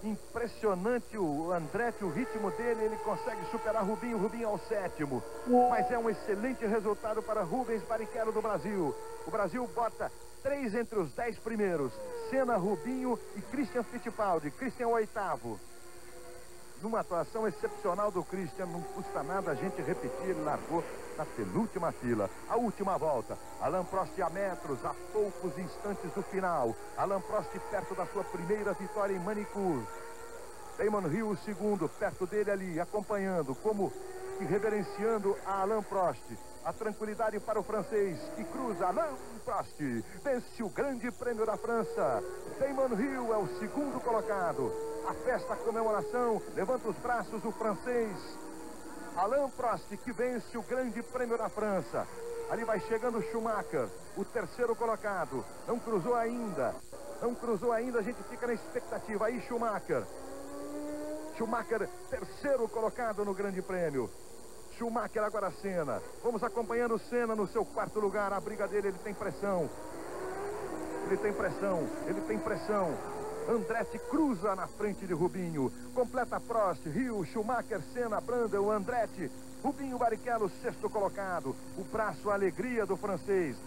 Impressionante o Andretti, o ritmo dele, ele consegue superar Rubinho é o 7º. Mas é um excelente resultado para Rubens Barrichello do Brasil. O Brasil bota 3 entre os 10 primeiros. Senna, Rubinho e Christian Fittipaldi. Christian o 8º. Numa atuação excepcional do Christian, não custa nada a gente repetir, ele largou na penúltima fila. A última volta, Alain Prost a metros, a poucos instantes do final. Alain Prost perto da sua primeira vitória em Manicourt. Damon Hill o 2º, perto dele ali, acompanhando, como que reverenciando a Alain Prost. A tranquilidade para o francês, que cruza Alain Prost, vence o Grande Prêmio da França. Damon Hill é o 2º colocado. A festa, a comemoração, levanta os braços o francês. Alain Prost, que vence o Grande Prêmio da França. Ali vai chegando Schumacher, o 3º colocado. Não cruzou ainda, a gente fica na expectativa. Aí Schumacher, 3º colocado no Grande Prêmio. Schumacher, agora Senna. Vamos acompanhando o Senna no seu 4º lugar. A briga dele, ele tem pressão. Andretti cruza na frente de Rubinho. Completa Prost, Hill, Schumacher, Senna, Brundle, Andretti. Rubinho Barrichello, 6º colocado. O braço, a alegria do francês.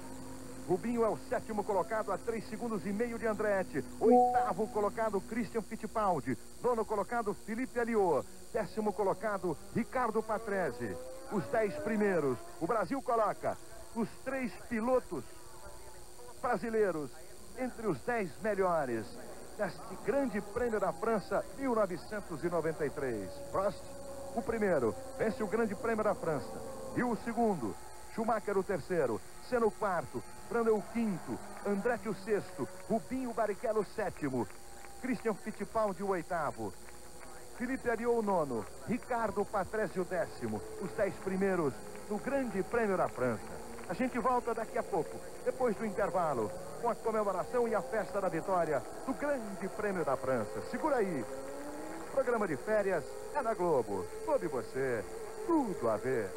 Rubinho é o 7º colocado a 3 segundos e meio de Andretti. 8º colocado, Christian Fittipaldi. 9º colocado, Philippe Alliot. 10º colocado, Ricardo Patrese. Os 10 primeiros. O Brasil coloca os 3 pilotos brasileiros entre os 10 melhores deste Grande Prêmio da França 1993. Prost, o 1º, vence o Grande Prêmio da França. E o 2º, Schumacher o 3º, Senna o 4º, Brandel o quinto, Andretti o sexto, Rubinho Barrichello o sétimo, Christian Fittipaldi o oitavo, Felipe Ariou o nono, Ricardo Patrese o décimo, os 10 primeiros no Grande Prêmio da França. A gente volta daqui a pouco, depois do intervalo, com a comemoração e a festa da vitória do Grande Prêmio da França. Segura aí. Programa de férias é na Globo. Globo e você, tudo a ver.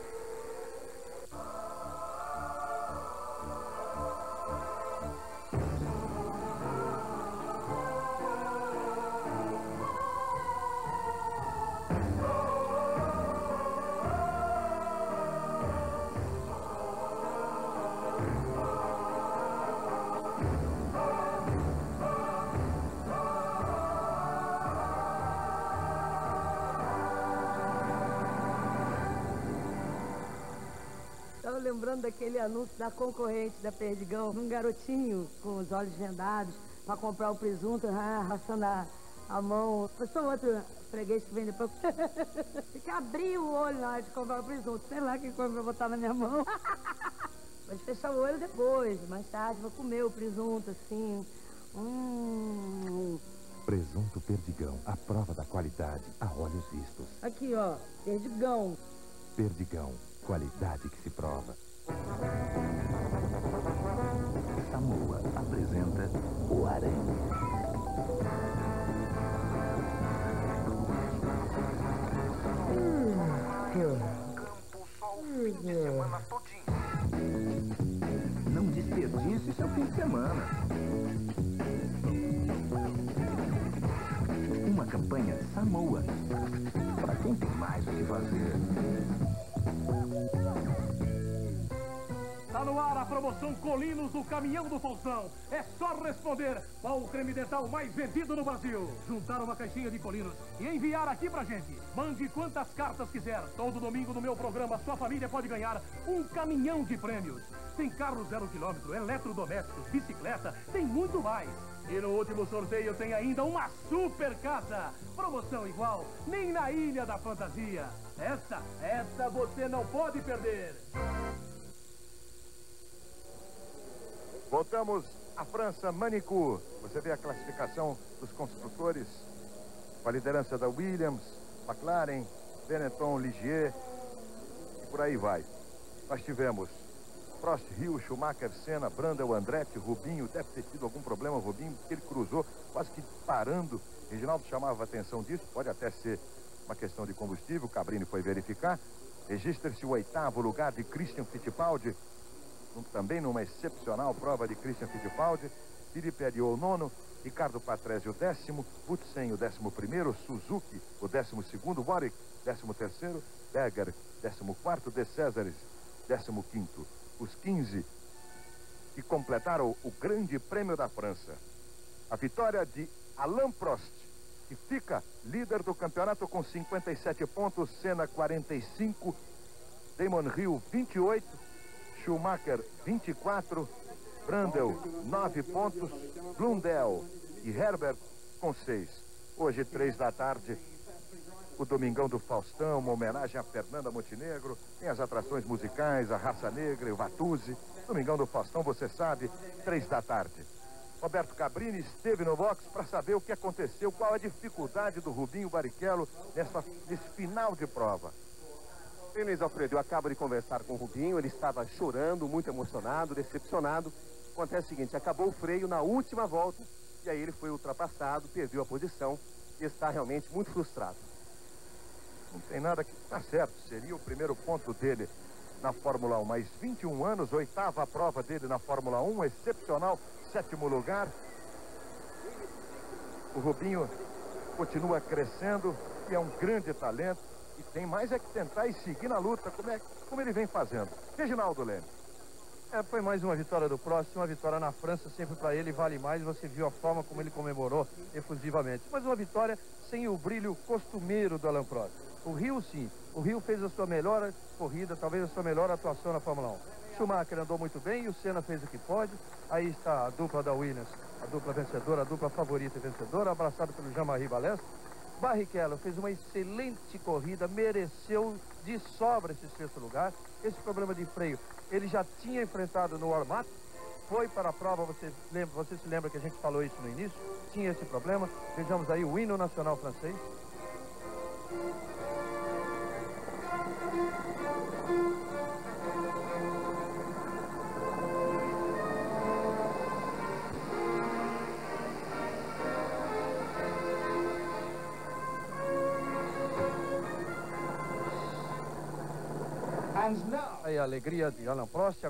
Lembrando daquele anúncio da concorrente da Perdigão, um garotinho com os olhos vendados para comprar o presunto, arrastando a mão. Passou outro freguês que vem depois. Que abriu o olho na hora de comprar o presunto. Sei lá que coisa pra botar na minha mão. Pode fechar o olho depois, mais tarde, vou comer o presunto assim. Presunto Perdigão, a prova da qualidade a olhos vistos. Aqui, ó, Perdigão. Perdigão, qualidade que se prova. Samoa apresenta o Aranha. Campo só o fim de semana todinho. Não desperdice seu fim de semana. Uma campanha Samoa. Para quem tem mais o que fazer. Tá no ar a promoção Colinos do Caminhão do Faustão. É só responder qual o creme dental mais vendido no Brasil. Juntar uma caixinha de Colinos e enviar aqui pra gente. Mande quantas cartas quiser. Todo domingo no meu programa, sua família pode ganhar um caminhão de prêmios. Tem carro 0 km, eletrodomésticos, bicicleta, tem muito mais. E no último sorteio tem ainda uma super casa. Promoção igual nem na Ilha da Fantasia. Essa você não pode perder. Voltamos à França, Manicourt. Você vê a classificação dos construtores, com a liderança da Williams, McLaren, Benetton, Ligier e por aí vai. Nós tivemos Prost, Hill, Schumacher, Senna, Brandel, Andretti, Rubinho. Deve ter tido algum problema o Rubinho, porque ele cruzou quase que parando. Reginaldo chamava a atenção disso, pode até ser uma questão de combustível, o Cabrini foi verificar. Registra-se o 8º lugar de Christian Fittipaldi, também numa excepcional prova de Christian Fittipaldi. Felipe Ariou o 9º, Ricardo Patrese o 10º, Putsen o 11º, Suzuki o 12º, Warwick 13º, Berger 14º, De Césares 15º. Os 15 que completaram o Grande Prêmio da França. A vitória de Alain Prost, que fica líder do campeonato com 57 pontos, Senna 45, Damon Hill 28, Schumacher 24, Brandel 9 pontos, Blundell e Herbert com 6. Hoje, 3 da tarde, o Domingão do Faustão, uma homenagem a Fernanda Montenegro. Tem as atrações musicais, a Raça Negra e o Vatuzzi. Domingão do Faustão, você sabe, 3 da tarde. Roberto Cabrini esteve no box para saber o que aconteceu, qual a dificuldade do Rubinho Barrichello nesse final de prova. Bem, Luiz Alfredo, eu acabo de conversar com o Rubinho, ele estava chorando, muito emocionado, decepcionado. Acontece o seguinte, acabou o freio na última volta e aí ele foi ultrapassado, perdeu a posição e está realmente muito frustrado. Não tem nada que... Tá certo, seria o primeiro ponto dele na Fórmula 1, mas 21 anos, 8ª prova dele na Fórmula 1, excepcional, 7º lugar. O Rubinho continua crescendo e é um grande talento. E tem mais é que tentar e seguir na luta, como ele vem fazendo. Reginaldo Leme. Foi mais uma vitória do Prost, uma vitória na França, sempre para ele vale mais. Você viu a forma como ele comemorou efusivamente. Mas uma vitória sem o brilho costumeiro do Alain Prost. O Rio, sim. O Rio fez a sua melhor corrida, talvez a sua melhor atuação na Fórmula 1. Schumacher andou muito bem e o Senna fez o que pode. Aí está a dupla da Williams, a dupla vencedora, a dupla favorita e vencedora, abraçada pelo Jean-Marie Balestre. Barrichello fez uma excelente corrida, mereceu de sobra esse 6º lugar. Esse problema de freio ele já tinha enfrentado no warm-up foi para a prova, você se lembra que a gente falou isso no início? Tinha esse problema. Vejamos aí o hino nacional francês. Aí a alegria de Alain Prost.